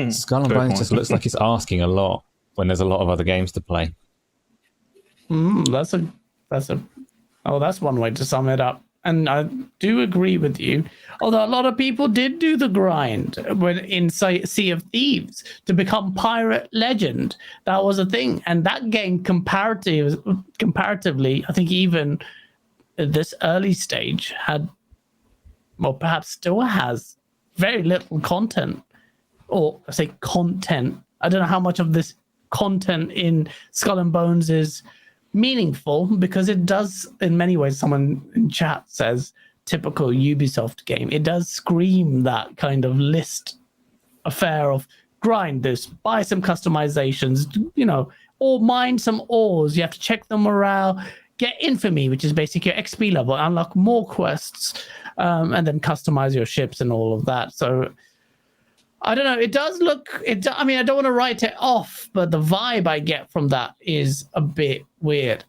Skull and Bones just looks like it's asking a lot when there's a lot of other games to play. That's one way to sum it up. And I do agree with you. Although a lot of people did do the grind when in Sea of Thieves to become pirate legend. That was a thing. And that game comparatively, I think even at this early stage had, well, perhaps still has very little content. Or I say content. I don't know how much of this content in Skull and Bones is meaningful, because it does, in many ways, someone in chat says typical Ubisoft game. It does scream that kind of list affair of grind this, buy some customizations, or mine some ores. You have to check the morale, get infamy, which is basically your XP level, unlock more quests, and then customize your ships and all of that. So I don't know. It does look. I don't want to write it off, but the vibe I get from that is a bit weird.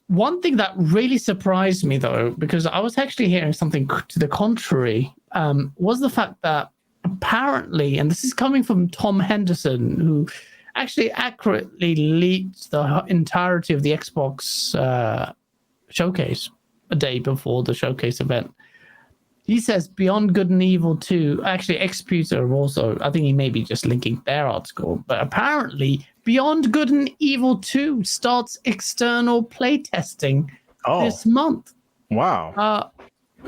One thing that really surprised me, though, because I was actually hearing something to the contrary, was the fact that apparently, and this is coming from Tom Henderson, who actually accurately leaked the entirety of the Xbox showcase a day before the showcase event. He says Beyond Good and Evil 2, actually Xputer also, I think he may be just linking their article, but apparently Beyond Good and Evil 2 starts external playtesting this month. Wow.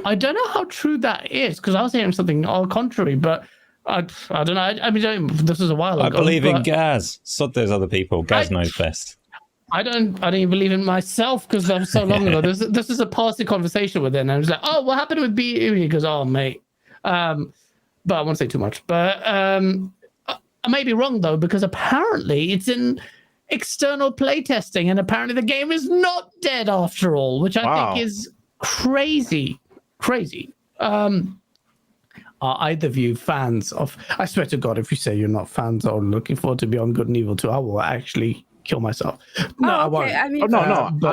I don't know how true that is, because I was hearing something all contrary, but I don't know. This was a while ago. I believe in Gaz. Sod those other people. Gaz knows best. I don't even believe in myself, because that was so long ago. This is a passing conversation with him, and I was like, "Oh, what happened with BE?" He goes, "Oh, mate." But I won't say too much. But I may be wrong though, because apparently it's in external playtesting, and apparently the game is not dead after all, which I think is crazy. Are either of you fans of? I swear to God, if you say you're not fans or looking forward to Beyond Good and Evil 2, I will actually kill myself. No, I won't. I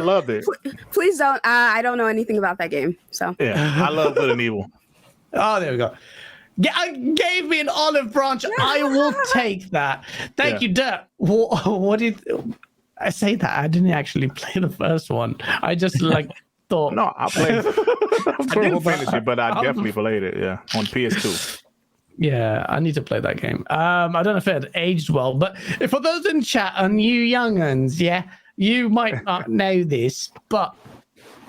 loved it. Please don't. I don't know anything about that game, so yeah, I love Good and Evil. Oh, there we go. Gave me an olive branch. I will take that. Thank you, Dirk. What did I say? That I didn't actually play the first one. I just thought. No, I played. I didn't finish it, but I definitely played it. Yeah, on PS2. Yeah, I need to play that game. I don't know if it had aged well, but for those in chat and you young'uns, you might not know this, but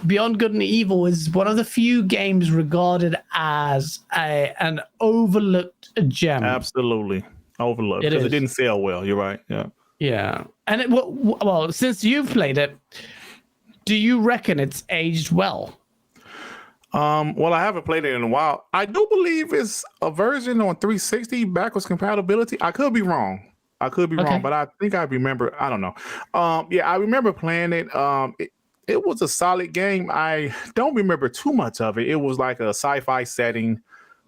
Beyond Good and Evil is one of the few games regarded as an overlooked gem. Absolutely. Overlooked It because it is. didn't sell well. You're right. Yeah. Yeah, and well, since you've played it, do you reckon it's aged well? Well, I haven't played it in a while. I do believe it's a version on 360 backwards compatibility. I could be wrong. Okay. But I think I remember. I don't know. Yeah, I remember playing it. It was a solid game. I don't remember too much of it. It was like a sci-fi setting.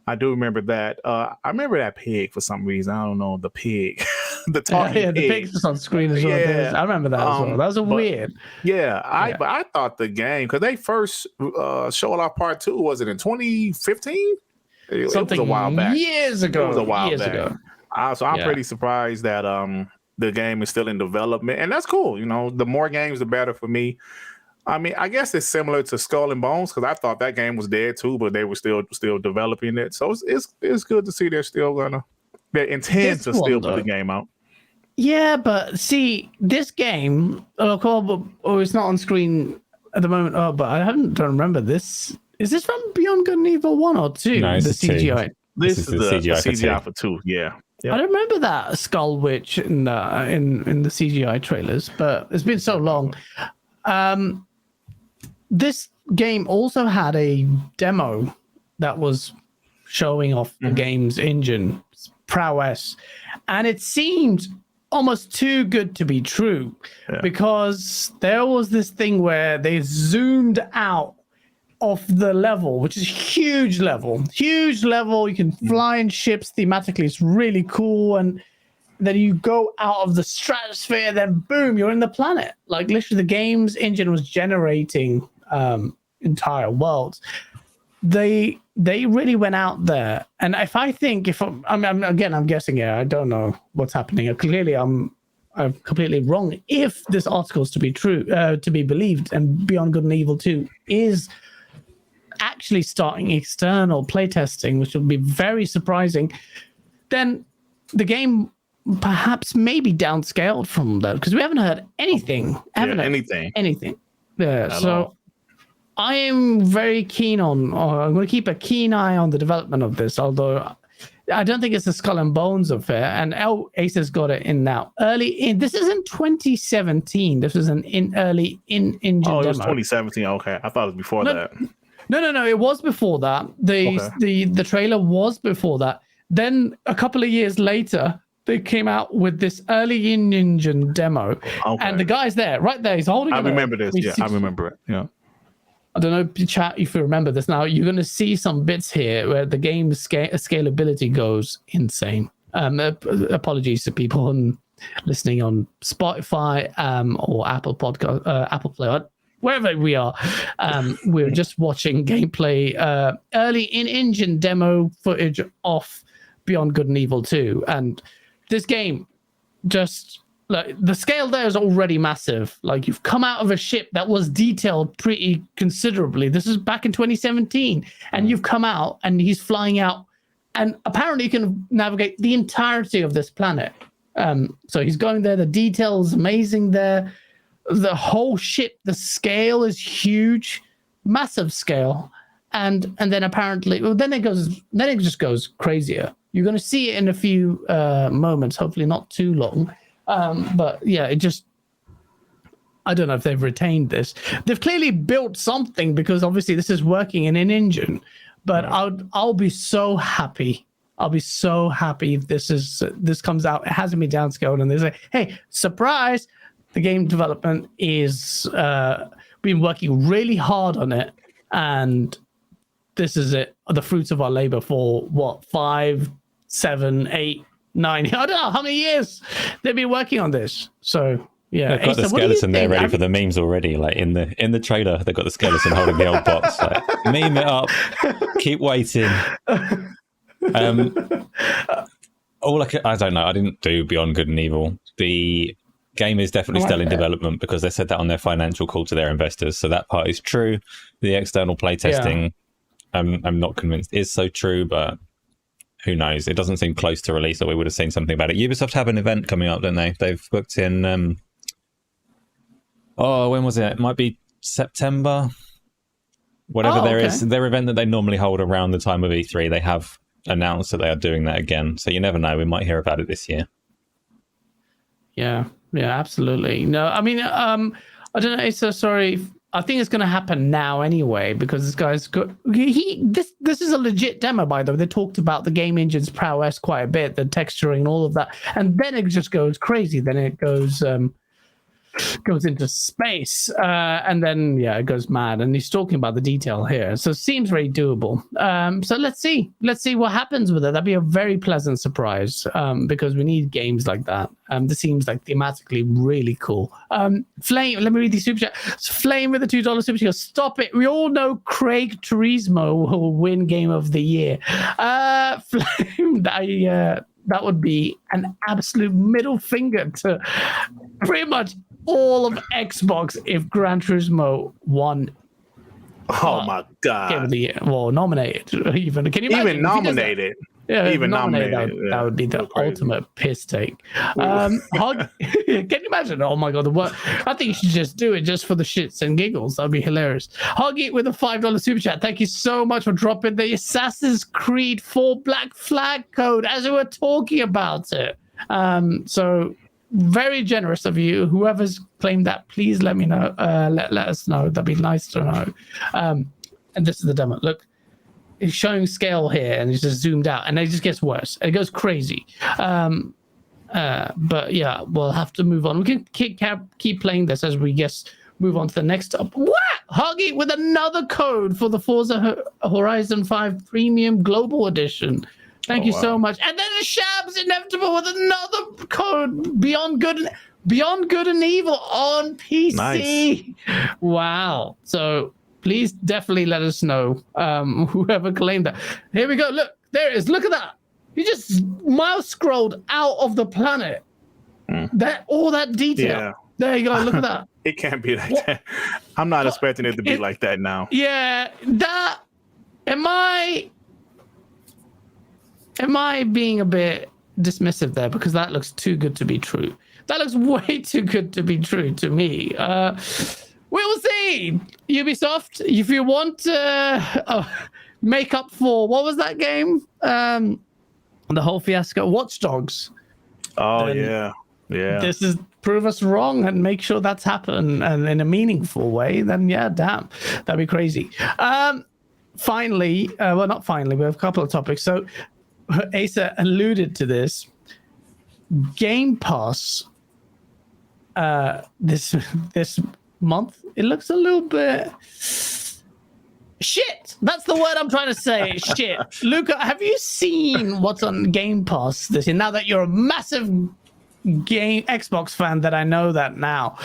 I do remember that. I remember that pig for some reason. I don't know, the pig, the talking Yeah, the pig. pictures on screen as well. Yeah. I remember that as well. That was weird. Yeah, Yeah. but I thought the game, because they first showed off part 2, was it in 2015? It Something was a while back. years ago. It was a while years back. ago. So I'm Yeah. pretty surprised that the game is still in development, and that's cool. You know, the more games, the better for me. I mean, I guess it's similar to Skull and Bones because I thought that game was dead too, but they were still developing it. So it's good to see they intend to still put the game out. Yeah, but see, this game, it's not on screen at the moment. Oh, but don't remember this. Is this from Beyond Good and Evil 1 or 2? No, it's the a 2. CGI. This is the CGI for 2. Yeah. Yep. I don't remember that Skull Witch in the CGI trailers, but it's been so long. This game also had a demo that was showing off the game's engine prowess, and it seemed almost too good to be true because there was this thing where they zoomed out of the level, which is huge level. You can fly in ships thematically. It's really cool. And then you go out of the stratosphere, then boom, you're in the planet. Like literally the game's engine was generating entire worlds. They really went out there. And I'm guessing here, I don't know what's happening. Clearly I'm completely wrong. If this article is to be true, to be believed, and Beyond Good and Evil 2 is actually starting external playtesting, which would be very surprising, then the game perhaps may be downscaled from that because we haven't heard anything. Anything. Yeah. So I am very keen I'm going to keep a keen eye on the development of this, although I don't think it's the Skull and Bones affair. And Acer's got it in now. This is in 2017. This is an early in-engine demo. Oh, it was 2017. Okay. I thought it was before that. No. It was before that. The trailer was before that. Then a couple of years later, they came out with this early in-engine demo. Okay. And the guy's there, right there. He's holding it. I remember this. Yeah, I remember it. Yeah. I don't know, chat, if you remember this. Now, you're going to see some bits here where the game's scalability goes insane. Apologies to people listening on Spotify or Apple Podcast, Apple Play, wherever we are. We're just watching gameplay, early in-engine demo footage of Beyond Good and Evil 2. And this game just... Like the scale there is already massive. Like you've come out of a ship that was detailed pretty considerably. This is back in 2017, and you've come out, and he's flying out, and apparently you can navigate the entirety of this planet. So he's going there. The detail is amazing there. The whole ship, the scale is huge, massive scale, and then apparently, then it just goes crazier. You're going to see it in a few moments. Hopefully, not too long. But yeah, I don't know if they've retained this. They've clearly built something because obviously this is working in an engine. But I'll be so happy. I'll be so happy if this comes out. It hasn't been downscaled, and they say, "Hey, surprise! The game development is been working really hard on it, and this is it. The fruits of our labor for what 5, 7, 8." 9, I don't know how many years they've been working on this. So yeah, they've got the skeleton there ready for the memes already. Like in the trailer, they've got the skeleton holding the old box. Like, meme it up, keep waiting. I don't know. I didn't do Beyond Good and Evil. The game is definitely still in development because they said that on their financial call to their investors. So that part is true. The external playtesting, I'm not convinced is so true, but who knows? It doesn't seem close to release, or we would have seen something about it. Ubisoft have an event coming up, don't they? They've booked in. When was it? It might be September. Whatever is their event that they normally hold around the time of E3. They have announced that they are doing that again. So you never know. We might hear about it this year. Yeah, absolutely. No, I mean, I don't know. It's so sorry. I think it's going to happen now anyway, because this guy's got this is a legit demo, by the way. They talked about the game engine's prowess quite a bit, the texturing and all of that, and then it just goes crazy. Then it goes into space, and then it goes mad. And he's talking about the detail here, so it seems very doable. So let's see what happens with it. That'd be a very pleasant surprise, because we need games like that. This seems like thematically really cool. Flame, let me read the super chat. Flame with the $2 super chat. Stop it! We all know Craig Turismo will win Game of the Year. Flame, that would be an absolute middle finger to pretty much all of Xbox if Gran Turismo won. Oh my God! Game of the Year, well, nominated even. Can you imagine? Even nominated? Yeah, even nominated. That would be the ultimate piss take. Can you imagine? Oh my God, I think you should just do it just for the shits and giggles. That'd be hilarious. Huggy with a $5 super chat. Thank you so much for dropping the Assassin's Creed 4 Black Flag code as we were talking about it. So very generous of you. Whoever's claimed that, please let me know. Let us know. That'd be nice to know. And this is the demo. Look. It's showing scale here, and it's just zoomed out, and it just gets worse. It goes crazy. But yeah, we'll have to move on. We can keep playing this as we move on to the next up. What? Huggy with another code for the Forza Horizon 5 Premium Global Edition. Thank you so much. And then the Shab's Inevitable with another code, Beyond Good and Evil on PC. Nice. Wow. So please definitely let us know, whoever claimed that. Here we go. Look, there it is. Look at that. You just mouse scrolled out of the planet. All that detail. Yeah. There you go. Look at that. It can't be like that. I'm not expecting it to be like that now. Yeah. Am I being a bit dismissive there? Because that looks too good to be true. That looks way too good to be true to me. We'll see, Ubisoft. If you want make up for what was that game? The whole fiasco, Watch Dogs. Oh yeah. This is prove us wrong and make sure that's happened and in a meaningful way. Then damn, that'd be crazy. Finally, well, not finally. We have a couple of topics. So, Asa alluded to this. Game Pass. This month, it looks a little bit shit. That's the word I'm trying to say. Shit. Luca, have you seen what's on Game Pass this year? Now that you're a massive Xbox fan, that I know that now,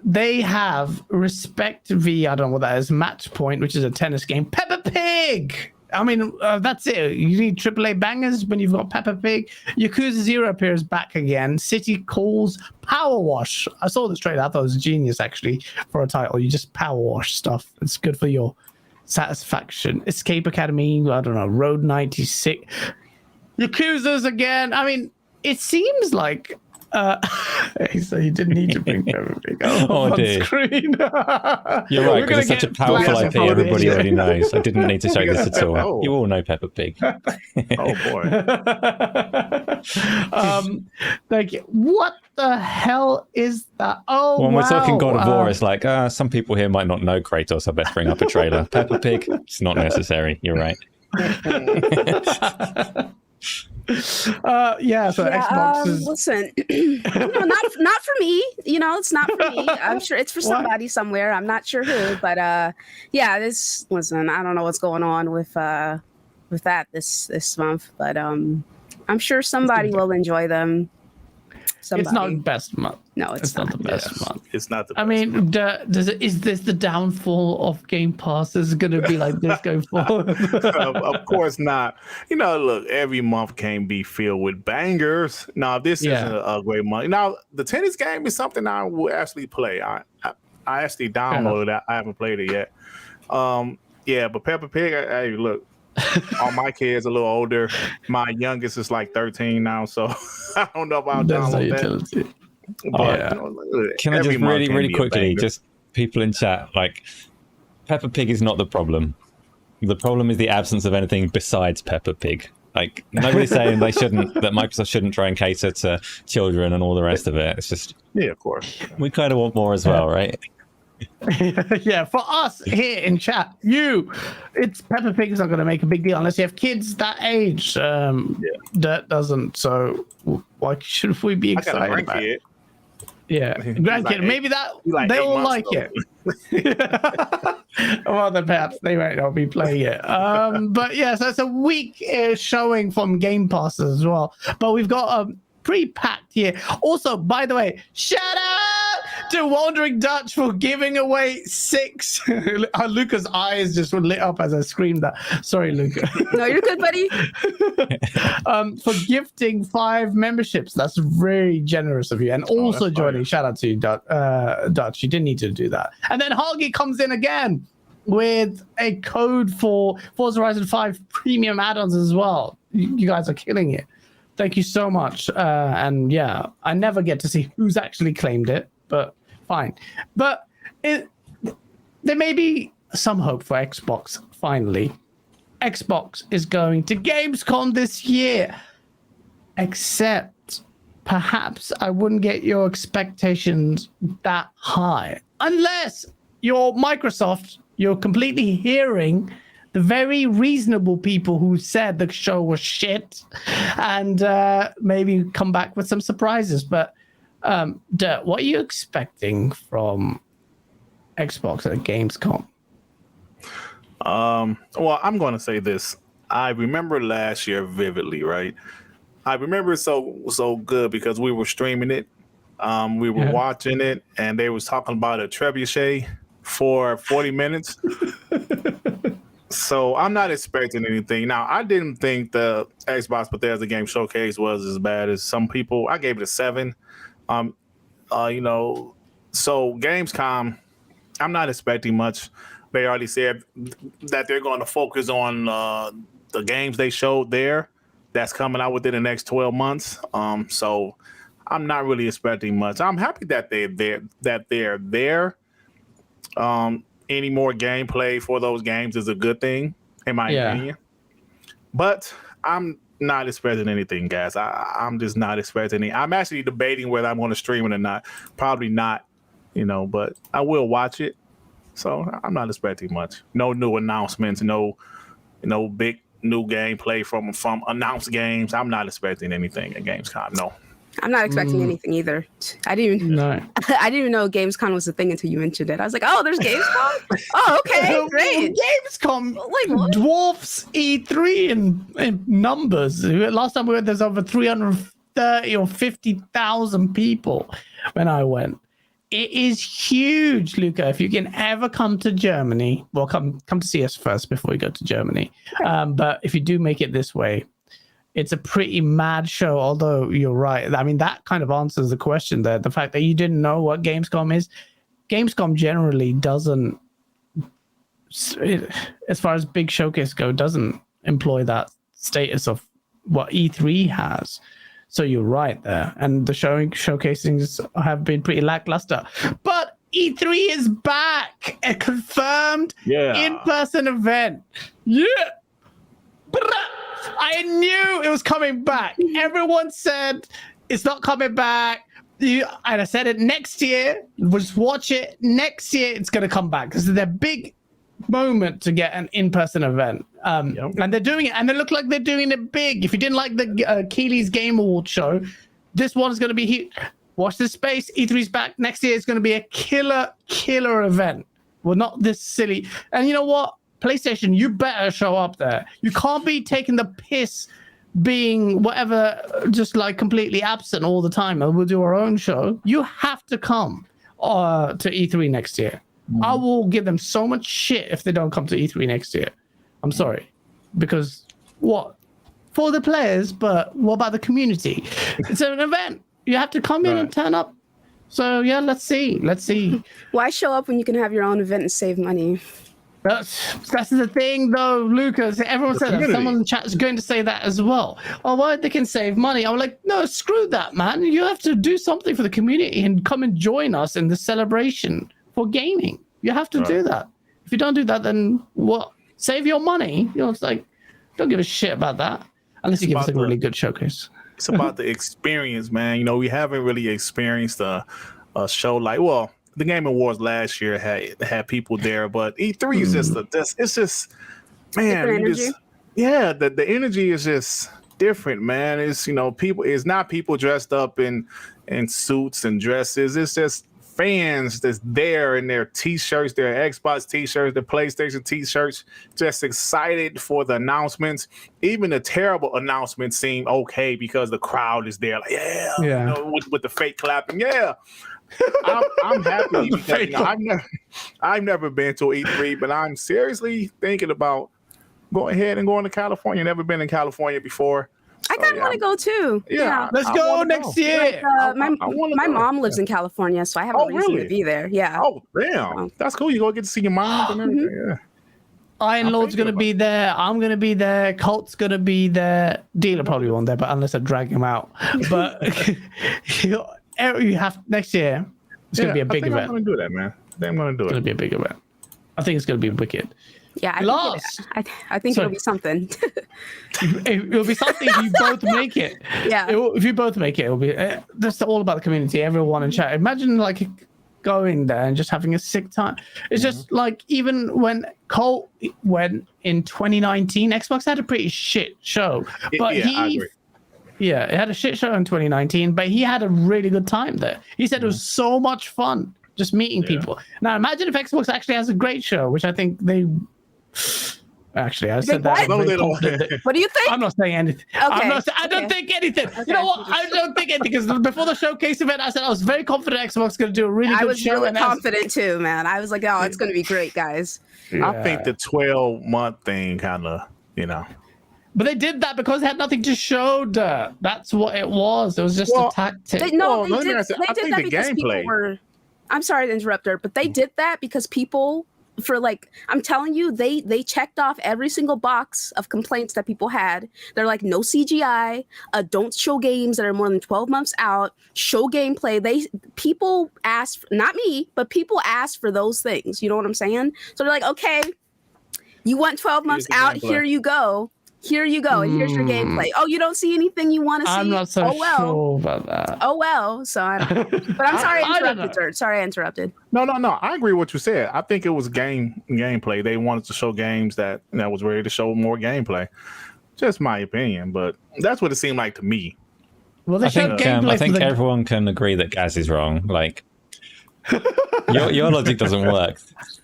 they have Respect V. I don't know what that is. Match Point, which is a tennis game. Peppa Pig. I mean, that's it. You need AAA bangers when you've got Peppa Pig. Yakuza 0 appears back again. City Calls Power Wash. I saw this trailer. I thought it was genius, actually, for a title. You just power wash stuff. It's good for your satisfaction. Escape Academy. I don't know. Road 96. Yakuza's again. I mean, it seems like... so you didn't need to bring Peppa Pig on screen. You're right, because it's such a powerful IP everybody already knows. I didn't need to show this at all. Oh. You all know Peppa Pig. Oh boy. Thank you. What the hell is that? Oh, when we're talking God of War, it's like, some people here might not know Kratos. I best bring up a trailer. Peppa Pig, it's not necessary. You're right. So Xbox is... listen, not for me. It's not for me. I'm sure it's for somebody somewhere. I'm not sure who, but listen, I don't know what's going on with that this month, but I'm sure somebody will enjoy them. Somebody. It's not the best month. No, it's not the best month. It's not the best. I mean, is this the downfall of Game Pass? Is it going to be like this going forward? Of course not. Look, every month can be filled with bangers. Now, this isn't a great month. Now, the tennis game is something I will actually play. I actually downloaded that. I haven't played it yet. But Peppa Pig, hey, look. All my kids a little older. My youngest is like 13 now, so I don't know about download that. But can I just really quickly, just people in chat, like, Peppa Pig is not the problem. The problem is the absence of anything besides Peppa Pig. Like, nobody's saying that Microsoft shouldn't try and cater to children and all the rest of it. It's just, yeah, of course. We kind of want more as well, right? Yeah, for us here in chat, it's Peppa Pig is not going to make a big deal unless you have kids that age. Dirt doesn't. So why should we be excited about it? Yeah, grandkid. Like maybe they all like it. Well, then perhaps they might not be playing it. But yeah, so it's a week showing from Game Pass as well. But we've got a pretty packed here. Also, by the way, shout out to Wandering Dutch for giving away 6. Luca's eyes just lit up as I screamed that. Sorry, Luca. No, you're good, buddy. For gifting 5 memberships. That's very generous of you. And also joining. Shout out to you, Dutch. You didn't need to do that. And then Hagi comes in again with a code for Forza Horizon 5 premium add-ons as well. You guys are killing it. Thank you so much. And yeah, I never get to see who's actually claimed it, but fine. But there may be some hope for Xbox finally. Xbox is going to Gamescom this year. Except perhaps I wouldn't get your expectations that high. Unless you're Microsoft, you're completely hearing the very reasonable people who said the show was shit and maybe come back with some surprises. But Dirt, what are you expecting from Xbox at Gamescom? Well, I'm going to say this. I remember last year vividly, right? I remember it so good because we were streaming it. We were watching it, and they was talking about a trebuchet for 40 minutes. So I'm not expecting anything. Now, I didn't think the Xbox Bethesda game showcase was as bad as some people. I gave it a 7. So Gamescom, I'm not expecting much. They already said that they're going to focus on the games they showed there that's coming out within the next 12 months. So I'm not really expecting much. I'm happy that they're there. Any more gameplay for those games is a good thing, in my opinion. But I'm not expecting anything, guys. I'm just not expecting it. I'm actually debating whether I'm going to stream it or not. Probably not, but I will watch it. So I'm not expecting much. No new announcements, no big new gameplay from announced games. I'm not expecting anything at Gamescom, no. I'm not expecting anything either. I didn't even know Gamescom was a thing until you mentioned it. I was like, oh, there's Gamescom? Oh, okay, great. Gamescom dwarfs E3 in numbers. Last time we went, there's over 330 or 50,000 people when I went. It is huge, Luca. If you can ever come to Germany, well, come to see us first before you go to Germany. But if you do make it this way, it's a pretty mad show, although you're right. I mean, that kind of answers the question there. The fact that you didn't know what Gamescom is. Gamescom generally doesn't, as far as big showcase go, doesn't employ that status of what E3 has. So you're right there. And the showcasings have been pretty lackluster. But E3 is back. A confirmed in-person event. Yeah. I knew it was coming back. Everyone said it's not coming back. And I said it next year. Just watch it. Next year, it's going to come back. This is their big moment to get an in-person event. And they're doing it. And they look like they're doing it big. If you didn't like the Keighley's Game Award show, this one's going to be huge. Watch this space. E3's back. Next year, it's going to be a killer event. Well, not this silly. And you know what? PlayStation, you better show up there. You can't be taking the piss being whatever, just like completely absent all the time. And we'll do our own show. You have to come to E3 next year. I will give them so much shit if they don't come to E3 next year. I'm sorry. Because what? For the players, but what about the community? It's an event. You have to come in and turn up. So yeah, let's see. Why show up when you can have your own event and save money? That's the thing, though, Lucas. Everyone said that. Someone in the chat is going to say that as well. Oh, well, they can save money. I'm like, no, screw that, man. You have to do something for the community and come and join us in the celebration for gaming. You have to do that. If you don't do that, then what? save your money. You know, it's like, don't give a shit about that unless you give us a really good showcase. It's about the experience, man. You know, we haven't really experienced a show like, well, the Game Awards last year had people there, but E3 is it's just, man, the energy is just different, man. It's, you know, it's not people dressed up in suits and dresses. It's just fans that's there in their t-shirts, their Xbox t-shirts, their PlayStation t-shirts, just excited for the announcements. Even the terrible announcements seem okay because the crowd is there, like, you know, with the fake clapping. I'm happy because, you know, I've never been to E3, but I'm seriously thinking about going to California. Never been in California before. I kind of want to go too. Yeah, let's go next year. Like, my mom lives in California, so I have a reason to be there. Yeah. Oh, damn, that's cool. You go get to see your mom and everything. Yeah. Iron Lord's gonna be there. I'm gonna be there. Colt's gonna be there. Dealer probably won't there, but unless I drag him out. But you have next year. It's gonna be a big event. I'm gonna do that, man. I'm gonna do it. It's gonna be a big event. I think it's gonna be wicked. Yeah, I think it'll be something. It'll be something if you both make it. Yeah. If you both make it, it'll be. That's all about the community. Everyone in chat. Imagine like going there and just having a sick time. It's just like even when Colt went in 2019, Xbox had a pretty shit show, but I agree. Yeah, it had a shit show in 2019, but he had a really good time there. He said it was so much fun just meeting people. Now imagine if Xbox actually has a great show, which I think they. Actually, I said that. What do you think? I'm not saying anything. Okay. I don't think anything. Okay. You know what? I don't think anything because before the showcase event, I said I was very confident Xbox was going to do a really good show. I was really confident too, man. I was like, oh, it's going to be great, guys. Yeah. I think the 12-month thing kind of, you know. But they did that because they had nothing to show. That's what it was. It was just a tactic. They did that because people were. I'm sorry to interrupt her, but they did that because people. For like, I'm telling you, they checked off every single box of complaints that people had. They're like, no CGI, don't show games that are more than 12 months out, show gameplay. People asked, not me, but people asked for those things. You know what I'm saying? So they're like, okay, you want 12 months out? Here you go. And here's your gameplay. Oh, you don't see anything you want to see? I'm not so sure about that. Oh, well. So I don't know. But I'm sorry I interrupted, sir. Sorry I interrupted. No. I agree with what you said. I think it was gameplay. They wanted to show games that was ready to show more gameplay. Just my opinion, but that's what it seemed like to me. Well, I think everyone can agree that Gaz is wrong. Like, your logic doesn't work.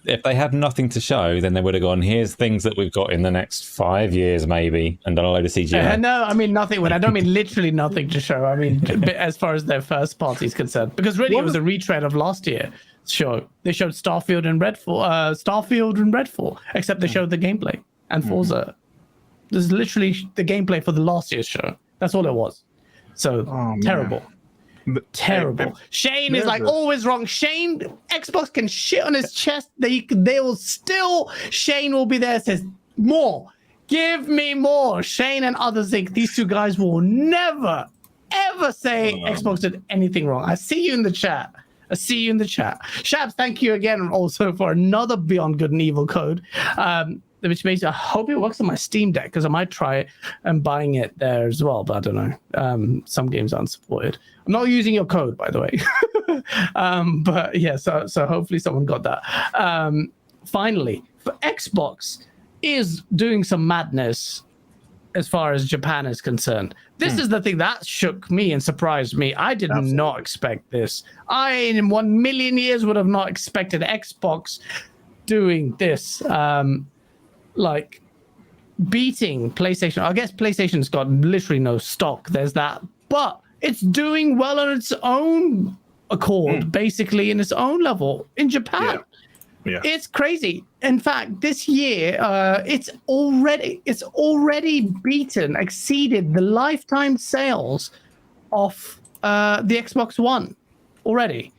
If they had nothing to show, then they would have gone, here's things that we've got in the next 5 years, maybe, and done a load of CGI. No, I mean nothing. I don't mean literally nothing to show. I mean, as far as their first party is concerned. Because really, it was a retread of last year's show. They showed Starfield and Redfall, except they showed the gameplay and Forza. This is literally the gameplay for the last year's show. That's all it was. So, terrible. Terrible. Shane is like always wrong. Shane, Xbox can shit on his chest. They will still. Shane will be there. Says more. Give me more. Shane and others think these two guys will never ever say Xbox did anything wrong. I see you in the chat. Shabs, thank you again also for another Beyond Good and Evil code. Which means I hope it works on my Steam Deck because I might try it and buying it there as well, but I don't know. Some games aren't supported. I'm not using your code, by the way. But yeah, so hopefully someone got that. Finally, for Xbox is doing some madness as far as Japan is concerned. This is the thing that shook me and surprised me. I did not expect this. I, in 1 million years, would have not expected Xbox doing this. Like beating PlayStation. I guess PlayStation's got literally no stock. There's that. But it's doing well on its own accord, basically in its own level in Japan. Yeah. It's crazy. In fact, this year, it's already exceeded the lifetime sales of the Xbox One already.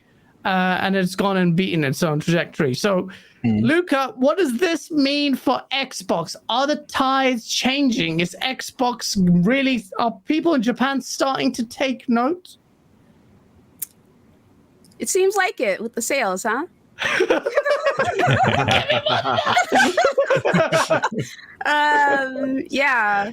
And it's gone and beaten its own trajectory. So, Luca, what does this mean for Xbox? Are the tides changing? Is Xbox really... Are people in Japan starting to take note? It seems like it with the sales, huh? Yeah.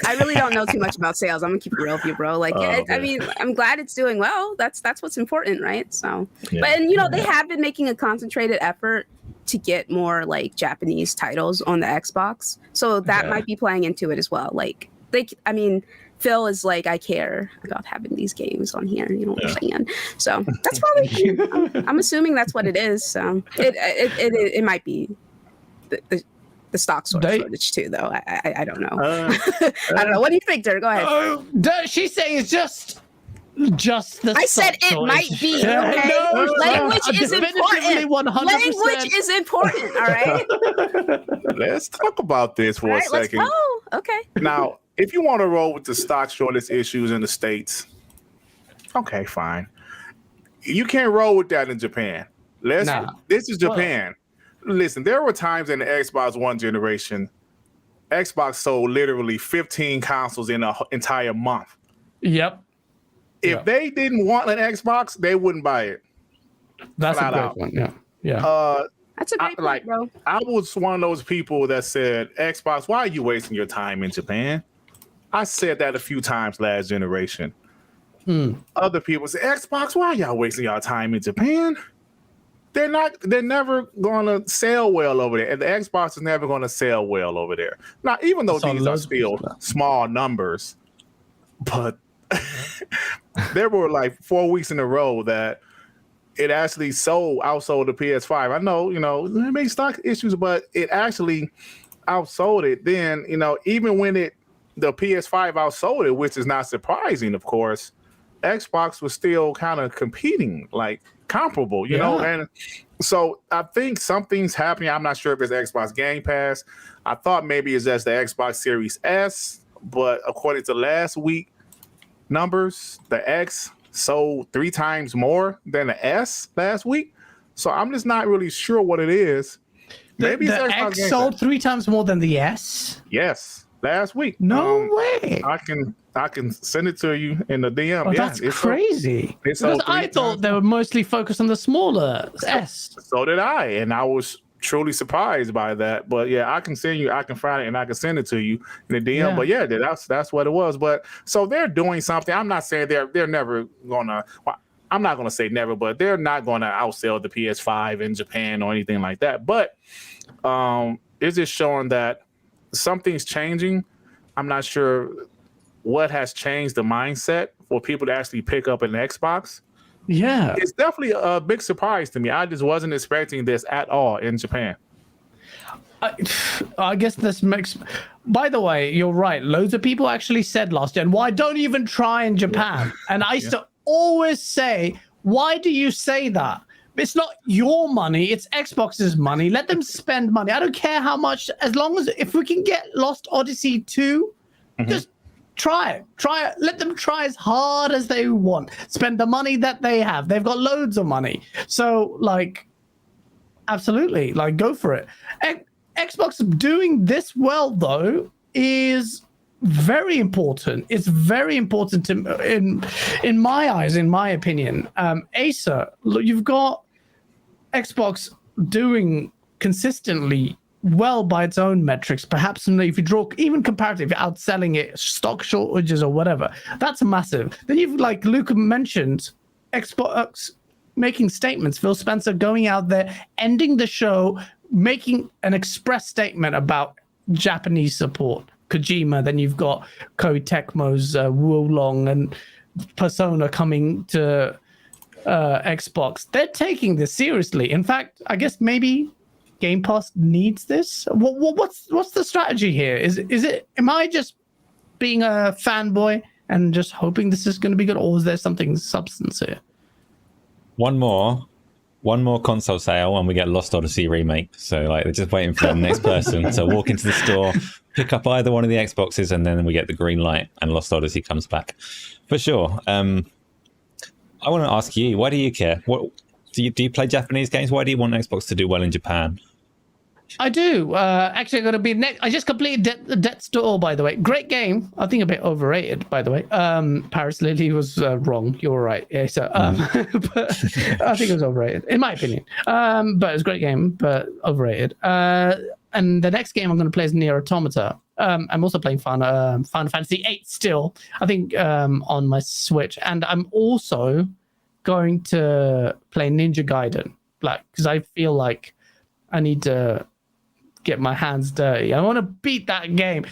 I really don't know too much about sales. I'm gonna keep it real with you, bro. Like, I mean, I'm glad it's doing well. That's what's important, right? So, but you know, they have been making a concentrated effort to get more like Japanese titles on the Xbox, so that might be playing into it as well. Like, I mean, Phil is like, I care about having these games on here. You know what I'm saying? So that's probably. I'm assuming that's what it is. So it might be the stock shortage too, though. I don't know. I don't know. What do you think, Dirk? Go ahead. She's saying it's just the. I said it might be. Okay? No, language is important. 100%. Language is important. All right. Let's talk about this for a second. Let's go. Okay. Now, if you want to roll with the stock shortage issues in the States, okay, fine. You can't roll with that in Japan. This is Japan. Listen, there were times in the Xbox One generation, Xbox sold literally 15 consoles in an entire month. Yep. If they didn't want an Xbox, they wouldn't buy it. That's a great one. Yeah. Yeah. That's a great point, bro. I was one of those people that said, Xbox, why are you wasting your time in Japan? I said that a few times last generation. Other people say, Xbox, why are y'all wasting y'all time in Japan? They're never gonna sell well over there. And the Xbox is never gonna sell well over there. Now, even though these are still small numbers, but there were like 4 weeks in a row that it actually outsold the PS5. I know, it may stock issues, but it actually outsold it. Then, even when the PS5 outsold it, which is not surprising, of course, Xbox was still kind of competing, like comparable, you know? And so I think something's happening. I'm not sure if it's Xbox Game Pass. I thought maybe it's just the Xbox Series S, but according to last week numbers, the X sold 3 times more than the S last week. So I'm just not really sure what it is. Maybe the it's Xbox X Game sold Pass. 3 times more than the S? Yes, last week. No way. I can send it to you in the DM. Oh, that's crazy. Because I thought they were mostly focused on the smaller S. So did I, and I was truly surprised by that. But yeah, I can find it and I can send it to you in the DM. Yeah. But yeah, that's what it was. But so they're doing something. I'm not saying they're never gonna. Well, I'm not gonna say never, but they're not gonna outsell the PS5 in Japan or anything like that. But it's just showing that something's changing. I'm not sure what has changed the mindset for people to actually pick up an Xbox. Yeah. It's definitely a big surprise to me. I just wasn't expecting this at all in Japan. I guess this makes... By the way, you're right. Loads of people actually said last gen, why don't you even try in Japan? And I used to always say, why do you say that? It's not your money, it's Xbox's money. Let them spend money. I don't care how much, as long as if we can get Lost Odyssey 2, just try it. Let them try as hard as they want. Spend the money that they have. They've got loads of money. So, like, absolutely, like, go for it. Xbox doing this well, though, is very important. It's very important in my eyes, in my opinion. Acer, you've got Xbox doing consistently well by its own metrics. Perhaps if you draw even comparative, you're outselling it, stock shortages or whatever. That's massive. Then you've, like Luca mentioned, Xbox making statements. Phil Spencer going out there, ending the show, making an express statement about Japanese support. Kojima, then you've got Koei Tecmo's Wulong and Persona coming to Xbox. They're taking this seriously. In fact, I guess maybe Game Pass needs this. What's the strategy here? Is it? Am I just being a fanboy and just hoping this is going to be good, or is there something substance here? One more console sale and we get Lost Odyssey remake. So like they're just waiting for the next person to walk into the store, pick up either one of the Xboxes, and then we get the green light and Lost Odyssey comes back for sure. I want to ask you, why do you care? What do you play Japanese games? Why do you want Xbox to do well in Japan? I do. Actually, going to be next. I just completed Death's Door, by the way. Great game. I think a bit overrated, by the way. Paris Lily was wrong. You were right. Yeah, so, but I think it was overrated, in my opinion. But it was a great game, but overrated. And the next game I'm going to play is Nier Automata. I'm also playing Final Fantasy VIII still, I think, on my Switch. And I'm also going to play Ninja Gaiden, because I feel like I need to get my hands dirty. I want to beat that game.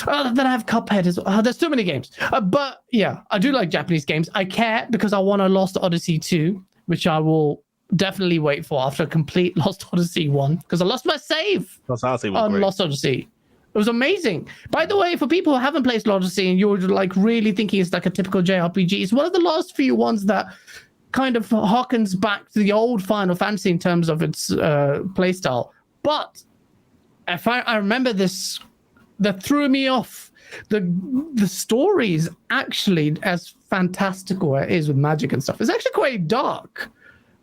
Then I have Cuphead as well. There's too many games. But yeah, I do like Japanese games. I care because I want a Lost Odyssey 2, which I will definitely wait for after a complete Lost Odyssey 1, because I lost my save on Lost Odyssey. It was amazing. By the way, for people who haven't played Lost Odyssey and you're like really thinking it's like a typical JRPG, it's one of the last few ones that kind of harkens back to the old Final Fantasy in terms of its playstyle. But I remember this, that threw me off. The story is actually, as fantastical as it is with magic and stuff, it's actually quite dark.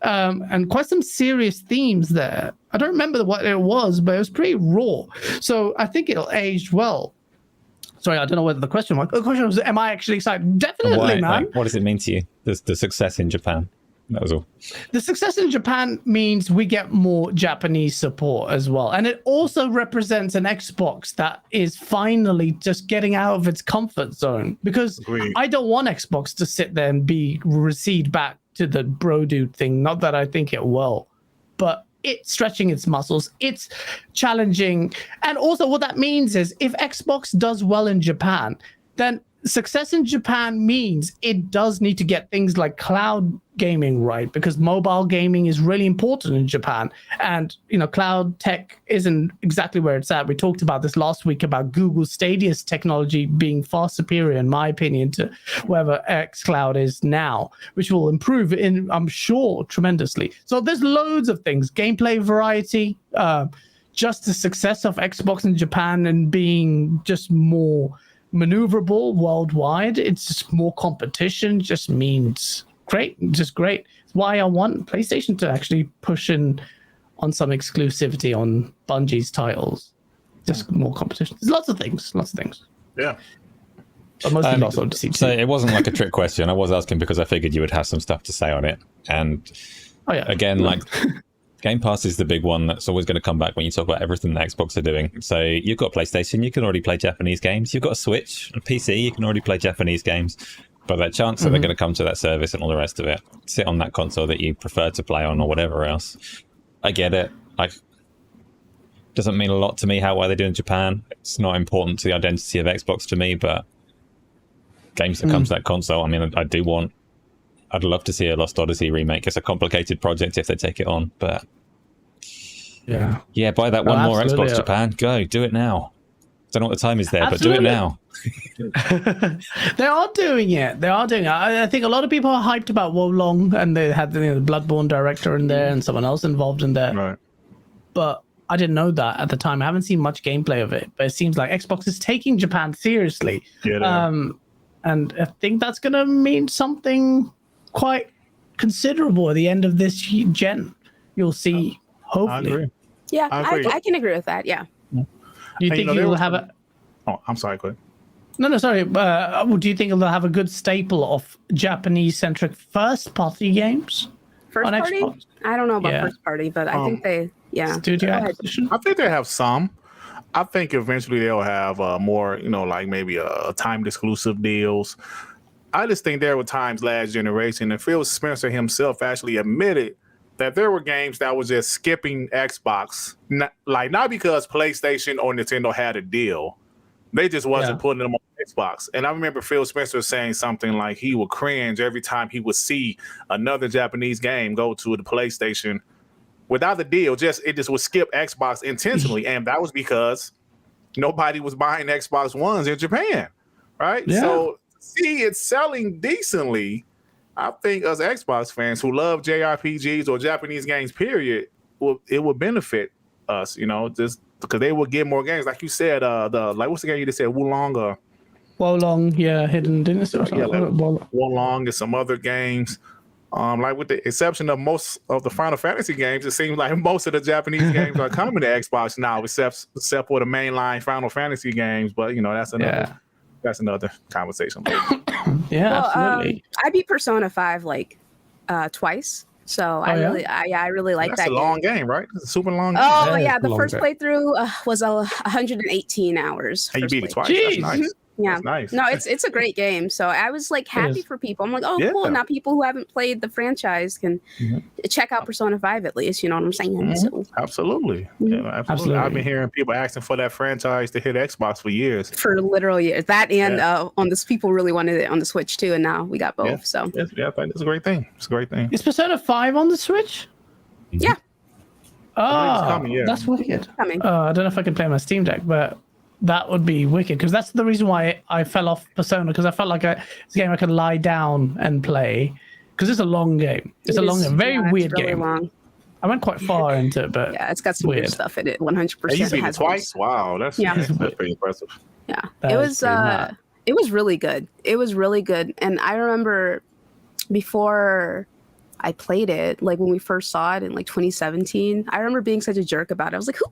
And quite some serious themes there. I don't remember what it was, but it was pretty raw. So I think it'll age well. Sorry, I don't know whether the question was. The question was, am I actually excited? Definitely, man. What does it mean to you? The success in Japan. That was all. The success in Japan means we get more Japanese support as well. And it also represents an Xbox that is finally just getting out of its comfort zone. Because I don't want Xbox to sit there and recede back to the bro dude thing. Not that I think it will, but it's stretching its muscles. It's challenging. And also what that means is if Xbox does well in Japan, then success in Japan means it does need to get things like cloud gaming right, because mobile gaming is really important in Japan. And, cloud tech isn't exactly where it's at. We talked about this last week about Google Stadia's technology being far superior, in my opinion, to wherever xCloud is now, which will improve I'm sure, tremendously. So there's loads of things. Gameplay variety, just the success of Xbox in Japan and being just more maneuverable worldwide. It's just more competition, just means great. It's why I want PlayStation to actually push in on some exclusivity on Bungie's titles. Just more competition. There's lots of things. Yeah. But mostly Lost Odyssey. So it wasn't like a trick question. I was asking because I figured you would have some stuff to say on it. And again, like Game Pass is the big one that's always going to come back when you talk about everything that Xbox are doing. So you've got PlayStation, you can already play Japanese games. You've got a Switch, a PC, you can already play Japanese games. But that chance that they're going to come to that service and all the rest of it, sit on that console that you prefer to play on or whatever else. I get it. Doesn't mean a lot to me why they do in Japan. It's not important to the identity of Xbox to me, but games that come to that console, I mean, I'd love to see a Lost Odyssey remake. It's a complicated project if they take it on, but yeah, buy that one more Xbox Japan. Go, do it now. Don't know what the time is there, but do it now. They are doing it. I think a lot of people are hyped about Wolong, and they had the Bloodborne director in there and someone else involved in there. Right. But I didn't know that at the time. I haven't seen much gameplay of it, but it seems like Xbox is taking Japan seriously. Yeah, and I think that's going to mean something quite considerable at the end of this gen. You'll see, hopefully. I agree. Yeah, I can agree with that. Yeah. Do you think you'll have a... Oh, I'm sorry, go ahead. No, sorry. Do you think they'll have a good staple of Japanese-centric first-party games? First party? Xbox? I don't know about first party, but I think they, Studio acquisition? I think they have some. I think eventually they'll have more, like maybe timed exclusive deals. I just think there were times last generation, and Phil Spencer himself actually admitted that there were games that was just skipping Xbox, not because PlayStation or Nintendo had a deal. They just wasn't putting them on Xbox. And I remember Phil Spencer saying something like he would cringe every time he would see another Japanese game go to the PlayStation without the deal. It just would skip Xbox intentionally. And that was because nobody was buying Xbox Ones in Japan, right? Yeah. So see it selling decently. I think us Xbox fans who love JRPGs or Japanese games, period, it would benefit us, just because they will get more games. Like you said, what's the game you just said, Wolong? Wolong, Hidden, didn't it? Wolong and some other games. Like with the exception of most of the Final Fantasy games, it seems like most of the Japanese games are coming to Xbox now, except for the mainline Final Fantasy games. But that's another conversation. Absolutely. I beat Persona 5 like twice. So I really like that. That's a long game, right? It's a super long game. Oh yeah, the first playthrough was 118 hours. And you beat it twice. Jeez. That's nice. Yeah, That's nice. No, it's a great game. So I was like happy for people. I'm like, oh, Yeah. cool. Now people who haven't played the franchise can check out Persona 5 at least. You know what I'm saying? So, Absolutely. Yeah, absolutely. I've been hearing people asking for that franchise to hit Xbox for years. for literal years. That and on this, people really wanted it on the Switch too, and now we got both. Yeah. So Yeah, I think it's a great thing. It's a great thing. Is Persona 5 on the Switch? yeah, Oh, coming, yeah. that's wicked. coming. I don't know if I can play my Steam Deck, but that would be wicked because that's the reason why I fell off Persona, because I felt like it's a game I could lie down and play because it's a long game. It's a long game, very weird really game. Long. I went quite far into it, but Yeah, it's got some weird Weird. stuff in it. 100%. You It beat it has twice? Wow, that's pretty impressive. Yeah, That it is was pretty mad. it was really good. It was really good, and I remember before I played it, like when we first saw it in like 2017, I remember being such a jerk about it. I was like, who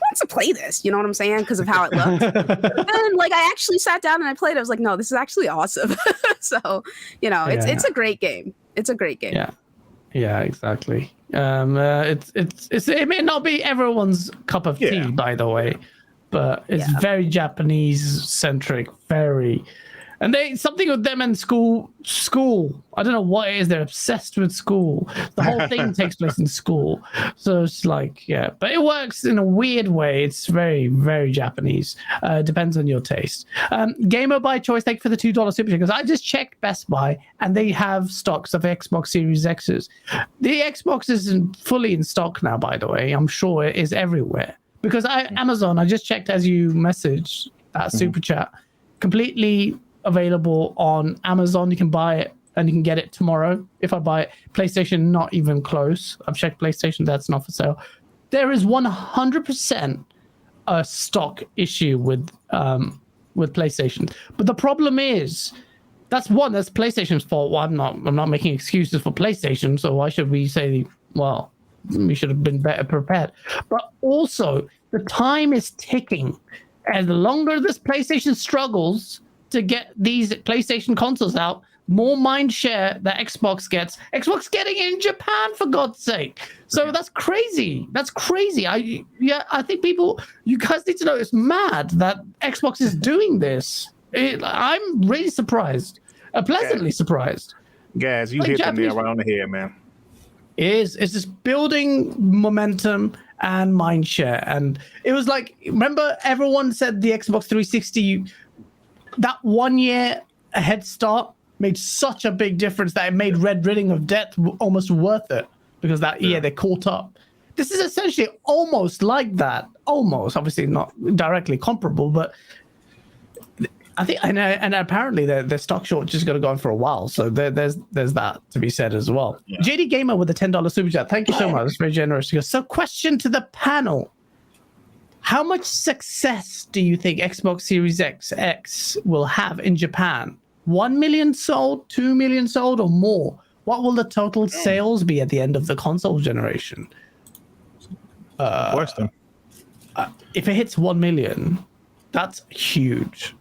wants to play this? You know what I'm saying? Because of how it looked. But then like I actually sat down and I played it. I was like, no, this is actually awesome. So, it's a great game. It's a great game. Yeah, exactly. It may not be everyone's cup of tea, by the way, but it's very Japanese centric, very. And something with them and school. I don't know what it is. They're obsessed with school. The whole thing takes place in school. So it's like, but it works in a weird way. It's very, very Japanese. Depends on your taste. Gamer by choice, thank you for the $2 super chat. Because I just checked Best Buy and they have stocks of Xbox Series X's. The Xbox isn't fully in stock now, by the way. I'm sure it is everywhere. Because Amazon, I just checked as you messaged that super chat, completely available on Amazon. You can buy it and you can get it tomorrow. If I buy it, PlayStation, not even close. I've checked PlayStation, that's not for sale. There is 100% a stock issue with PlayStation. But the problem is that's PlayStation's fault. Well, I'm not making excuses for PlayStation, so why should we say, well, we should have been better prepared? But also the time is ticking, and the longer this PlayStation struggles to get these PlayStation consoles out, more mind share that Xbox gets. Xbox getting it in Japan, for God's sake. So that's crazy. That's crazy. I think you guys need to know it's mad that Xbox is doing this. I'm really surprised, pleasantly surprised. Guys, you Like hit the Japanese- nail right on the head, man. It's just building momentum and mind share. And it was like, remember everyone said the Xbox 360, that 1 year a head start made such a big difference that it made Red Ring of Death almost worth it, because that year they caught up. This is essentially almost like that. Almost, obviously not directly comparable, but I think, and apparently their stock shortage is going to go on for a while. So there's that to be said as well. Yeah. JD Gamer with a $10 super chat. Thank you so much. That's very generous. He goes, so question to the panel. How much success do you think Xbox Series X will have in Japan? 1 million sold, 2 million sold, or more? What will the total sales be at the end of the console generation? Question. If it hits 1 million, that's huge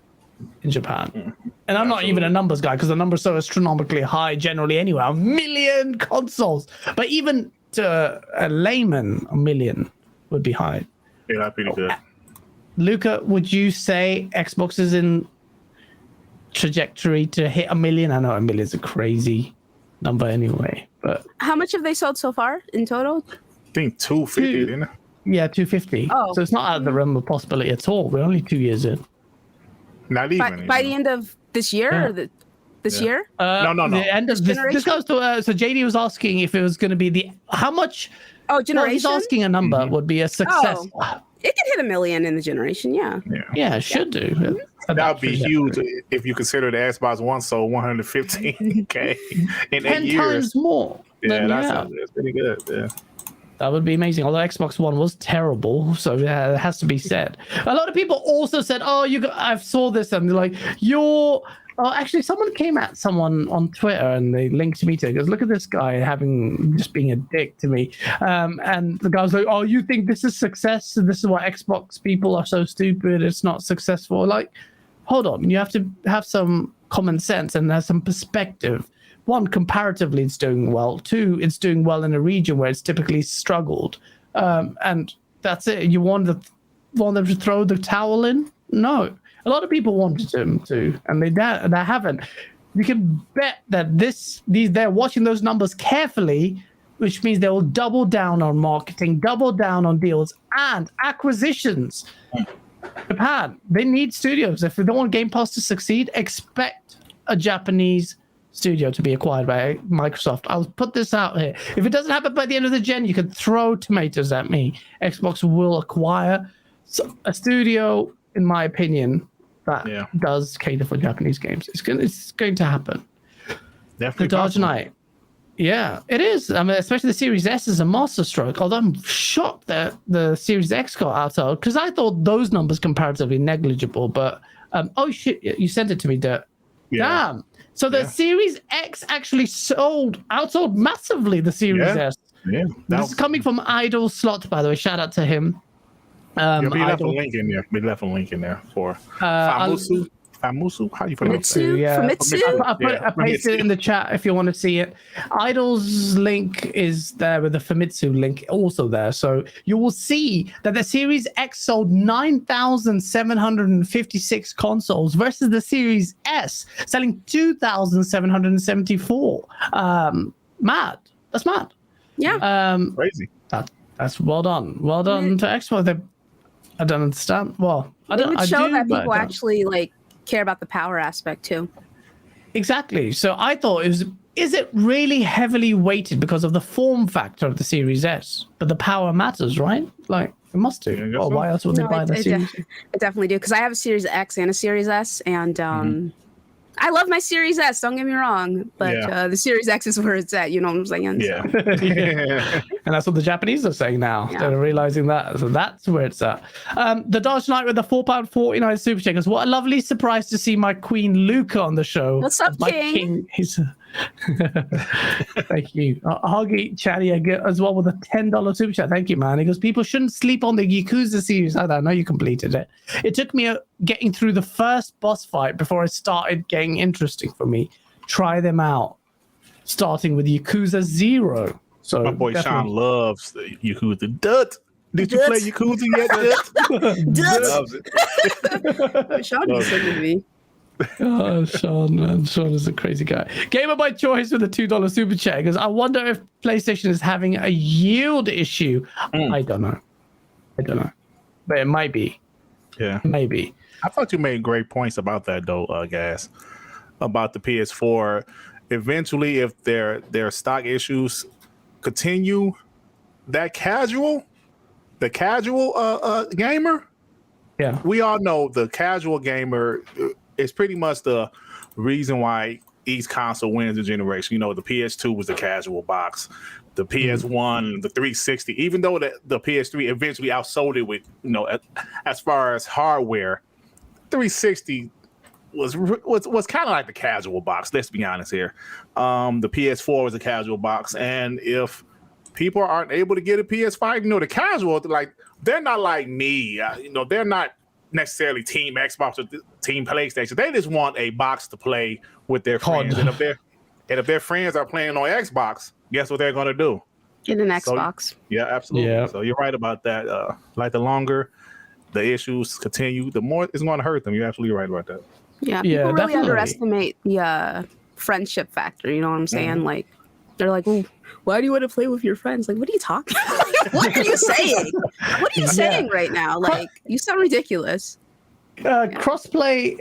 in Japan. And I'm not even a numbers guy because the numbers are so astronomically high generally anyway. 1 million consoles. But even to a layman, 1 million would be high. Yeah, that's pretty good. Luca, would you say Xbox is in trajectory to hit 1 million? I know 1 million is a crazy number anyway, but How much have they sold so far in total? I think 250, didn't it? yeah, 250. Oh. So it's not out of the realm of possibility at all. We're only 2 years in. Not even. By the end of this year or this year? No. The end of this goes to so JD was asking if it was going to be how much. Oh, generation. He's asking a number would be a success. Oh, it could hit 1 million in the generation. Yeah. Yeah, it should do. That would be huge if you consider the Xbox One sold 115K in 10 8 years. times more. That's pretty good. Yeah. That would be amazing. Although Xbox One was terrible, so yeah, it has to be said. A lot of people also said, "Oh, I saw this," and they're like, "Your Oh, actually, someone came at someone on Twitter and they linked me to it. Goes, look at this guy just being a dick to me. And the guy was like, "Oh, you think this is success? This is why Xbox people are so stupid. It's not successful." Like, hold on. You have to have some common sense and have some perspective. One, comparatively, it's doing well. Two, it's doing well in a region where it's typically struggled. And that's it. You want them to throw the towel in? No. A lot of people wanted them to, and they haven't. You can bet that they're watching those numbers carefully, which means they will double down on marketing, double down on deals and acquisitions. Japan, they need studios. If they don't want Game Pass to succeed, expect a Japanese studio to be acquired by Microsoft. I'll put this out here. If it doesn't happen by the end of the gen, you can throw tomatoes at me. Xbox will acquire a studio, in my opinion, that does cater for Japanese games. It's going to happen. Definitely. The Dark Knight. Yeah, it is. I mean, especially the Series S is a masterstroke. Although I'm shocked that the Series X got outside because I thought those numbers comparatively negligible. But oh shit, you sent it to me, Dirt. Yeah. Damn. So the Series X actually outsold massively the Series S. Yeah. This is coming from Idle Slot, by the way. Shout out to him. We left a link in there. For Famusu. How do you pronounce that? I pasted it in the chat if you want to see it. Idle's link is there with the Famitsu link also there. So you will see that the Series X sold 9,756 consoles versus the Series S selling 2,774. Mad. That's mad. Yeah. Crazy. That's well done. Well done to Xbox. I don't understand. Well, I don't. It would show that people actually care about the power aspect too. Exactly. So I thought is it really heavily weighted because of the form factor of the Series S? But the power matters, right? Like it must do. Yeah, why else would they buy the Series? It definitely do because I have a Series X and a Series S, and I love my Series S. Don't get me wrong, but the Series X is where it's at. You know what I'm saying? Yeah. And that's what the Japanese are saying now. Yeah. They're realizing that. So that's where it's at. The Dark Knight with the £4.49 super checkers. What a lovely surprise to see my Queen Luca on the show. What's up, King? Thank you. Hoggy Chatty as well with a $10 super chat. Thank you, man. He goes, people shouldn't sleep on the Yakuza series. I know you completed it. It took me getting through the first boss fight before it started getting interesting for me. Try them out. Starting with Yakuza 0. So my boy Sean loves the Yakuza. Did you play Yakuza yet, Dut? Loves it. Sean is singing to me. Oh, Sean, man. Sean is a crazy guy. Gamer by choice with a $2 super chat because I wonder if PlayStation is having a yield issue. I don't know. But it might be. Yeah. Maybe. I thought you made great points about that, though, Gas. About the PS4. Eventually, if their stock issues continue, the casual gamer, we all know the casual gamer is pretty much the reason why each console wins the generation. You know, the PS2 was the casual box, the PS1, the 360. Even though the PS3 eventually outsold it with, as far as hardware, 360 was kind of like the casual box. Let's be honest here. The PS4 was a casual box, and if people aren't able to get a PS5, the casual, they're not like me. They're not necessarily Team Xbox or Team PlayStation. They just want a box to play with their friends. And if their friends are playing on Xbox, guess what they're going to do? Get an Xbox. Yeah, absolutely. Yeah. So you're right about that. The longer the issues continue, the more it's going to hurt them. You're absolutely right about that. Yeah, people really underestimate the friendship factor. You know what I'm saying? Like, they're like, well, why do you want to play with your friends? Like, what are you talking about? What are you saying? What are you saying right now? Like, you sound ridiculous. Crossplay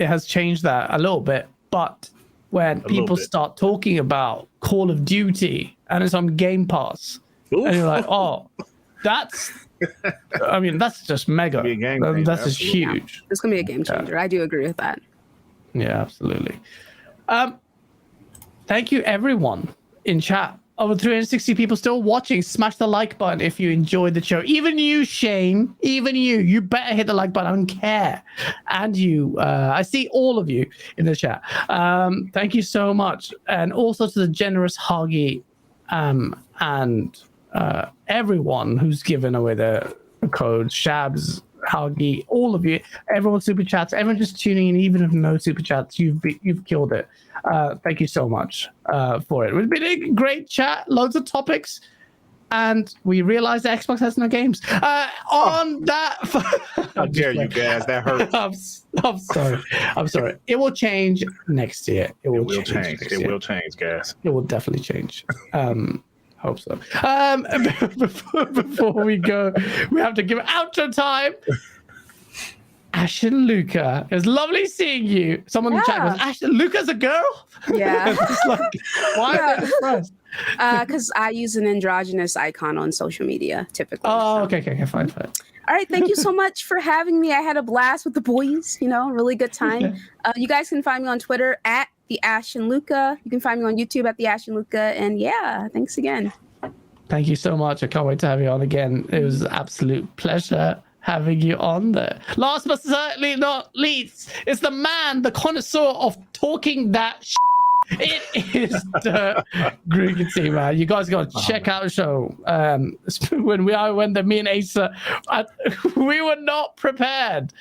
has changed that a little bit, but when people start talking about Call of Duty and it's on Game Pass, and you're like, oh, that's just mega. That's just huge. It's gonna be a game changer. I do agree with that. Yeah, absolutely. Thank you, everyone in chat, over 360 people still watching. Smash the like button if you enjoyed the show. Even you, Shane. Even you better hit the like button. I don't care. And you, I see all of you in the chat. Thank you so much, and also to the generous Hagi, and everyone who's given away the code. Shabs, Hagi, all of you, everyone super chats, everyone just tuning in, even if no super chats, you've killed it. Thank you so much for it. It's been a great chat, loads of topics, and we realized that Xbox has no games. On that, how dare you guys? That hurts. I'm sorry. It will change next year. It will change. It will change, guys. It will definitely change. Hope so. Before we go, we have to give outro time. Ash and Luca, it was lovely seeing you. Someone in the chat goes, Ash, Luca's a girl? Yeah. Why are they surprised? Because I use an androgynous icon on social media typically. Oh, so. okay, fine. All right, thank you so much for having me. I had a blast with the boys, really good time. You guys can find me on Twitter at the Ash and Luca. You can find me on YouTube at the Ash and Luca. And yeah, thanks again. Thank you so much. I can't wait to have you on again. It was an absolute pleasure having you on there. Last but certainly not least, it's the man, the connoisseur of talking that shit. It is the Grugency, man. You guys got to check out the show. When me and Asa, we were not prepared.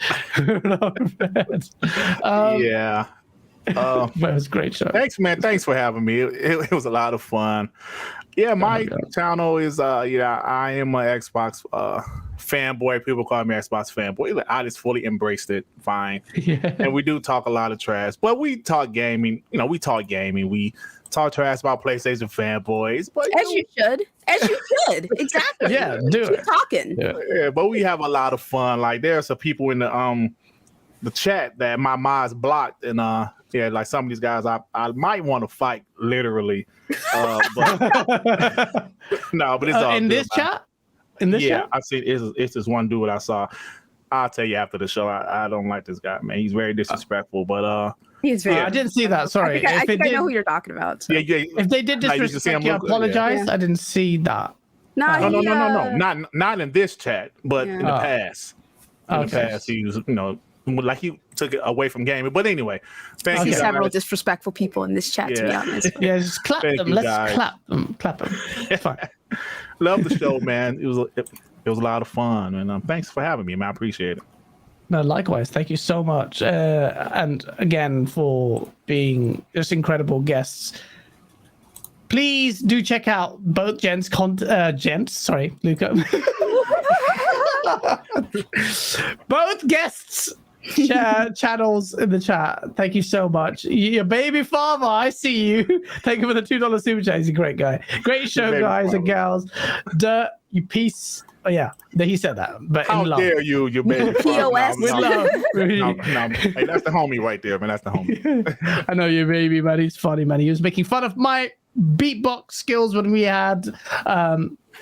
Yeah. But it was a great show. Thanks, man. Thanks for having me. It was a lot of fun. Yeah, my channel is I am an Xbox fanboy. People call me Xbox fanboy. I just fully embraced it. Fine. Yeah. And we do talk a lot of trash, but we talk gaming. We talk gaming. We talk trash about PlayStation fanboys. But you should. Exactly. Yeah, do it. Keep talking. Yeah, but we have a lot of fun. Like there are some people in the chat that my mind's blocked, and like some of these guys I might want to fight literally. But no, but it's all in good, this chat. In this chat, I see. It's this one dude I saw. I'll tell you after the show. I don't like this guy, man. He's very disrespectful. But he's very. I didn't see that. Sorry. I think I know who you're talking about. So. Yeah. If they did disrespect you, I apologize. Yeah. I didn't see that. No. Not in this chat, but in the past. In the past, he was, like he took it away from gaming. But anyway, thank you. Several disrespectful people in this chat, to be honest. Yeah, just clap them. Let's clap them. It's fine. Love the show, man. It was a lot of fun, and thanks for having me, man. I appreciate it. No, likewise. Thank you so much, and again for being just incredible guests. Please do check out both Luca. Both guests channels in the chat. Thank you so much. Your baby father, I see you. Thank you for the $2 super chat. He's a great guy. Great show, guys and gals. You piece. Oh yeah, he said that. But how in love. dare you, baby POS. With love. Hey, that's the homie right there, man. That's the homie. I know your baby, man. He's funny, man. He was making fun of my beatbox skills when we had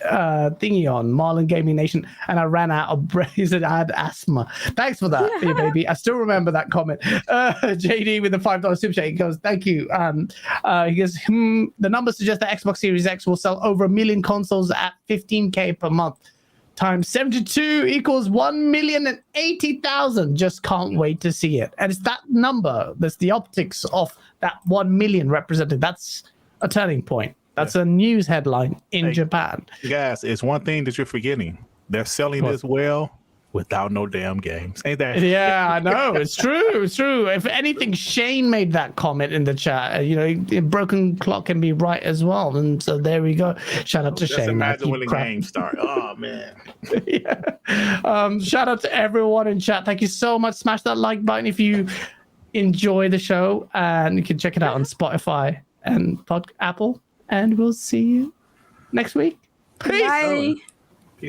thingy on Marlon Gaming Nation, and I ran out of breath. He said I had asthma. Thanks for that, baby. I still remember that comment. JD with the $5 super chat. He goes, thank you. He goes, the numbers suggest that Xbox Series X will sell over 1 million consoles at 15K per month. Times 72 equals 1,080,000. Just can't wait to see it. And it's that number. That's the optics of that 1 million represented. That's a turning point. That's a news headline in Japan. Guys, it's one thing that you're forgetting. They're selling this well without no damn games. Ain't that? Yeah, I know. It's true. It's true. If anything, Shane made that comment in the chat. A broken clock can be right as well. And so there we go. Shout out to Shane. Imagine when the game start. Oh, man. Yeah. Shout out to everyone in chat. Thank you so much. Smash that like button if you enjoy the show. And you can check it out on Spotify and Apple. And we'll see you next week. Peace. Bye.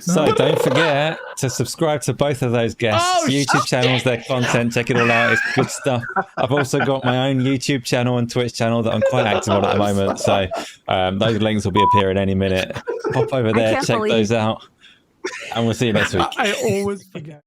So don't forget to subscribe to both of those guests' YouTube channels, their content. Check it all out. It's good stuff. I've also got my own YouTube channel and Twitch channel that I'm quite active on at the moment. So those links will be appearing any minute. Pop over there, check those out. And we'll see you next week. I always forget.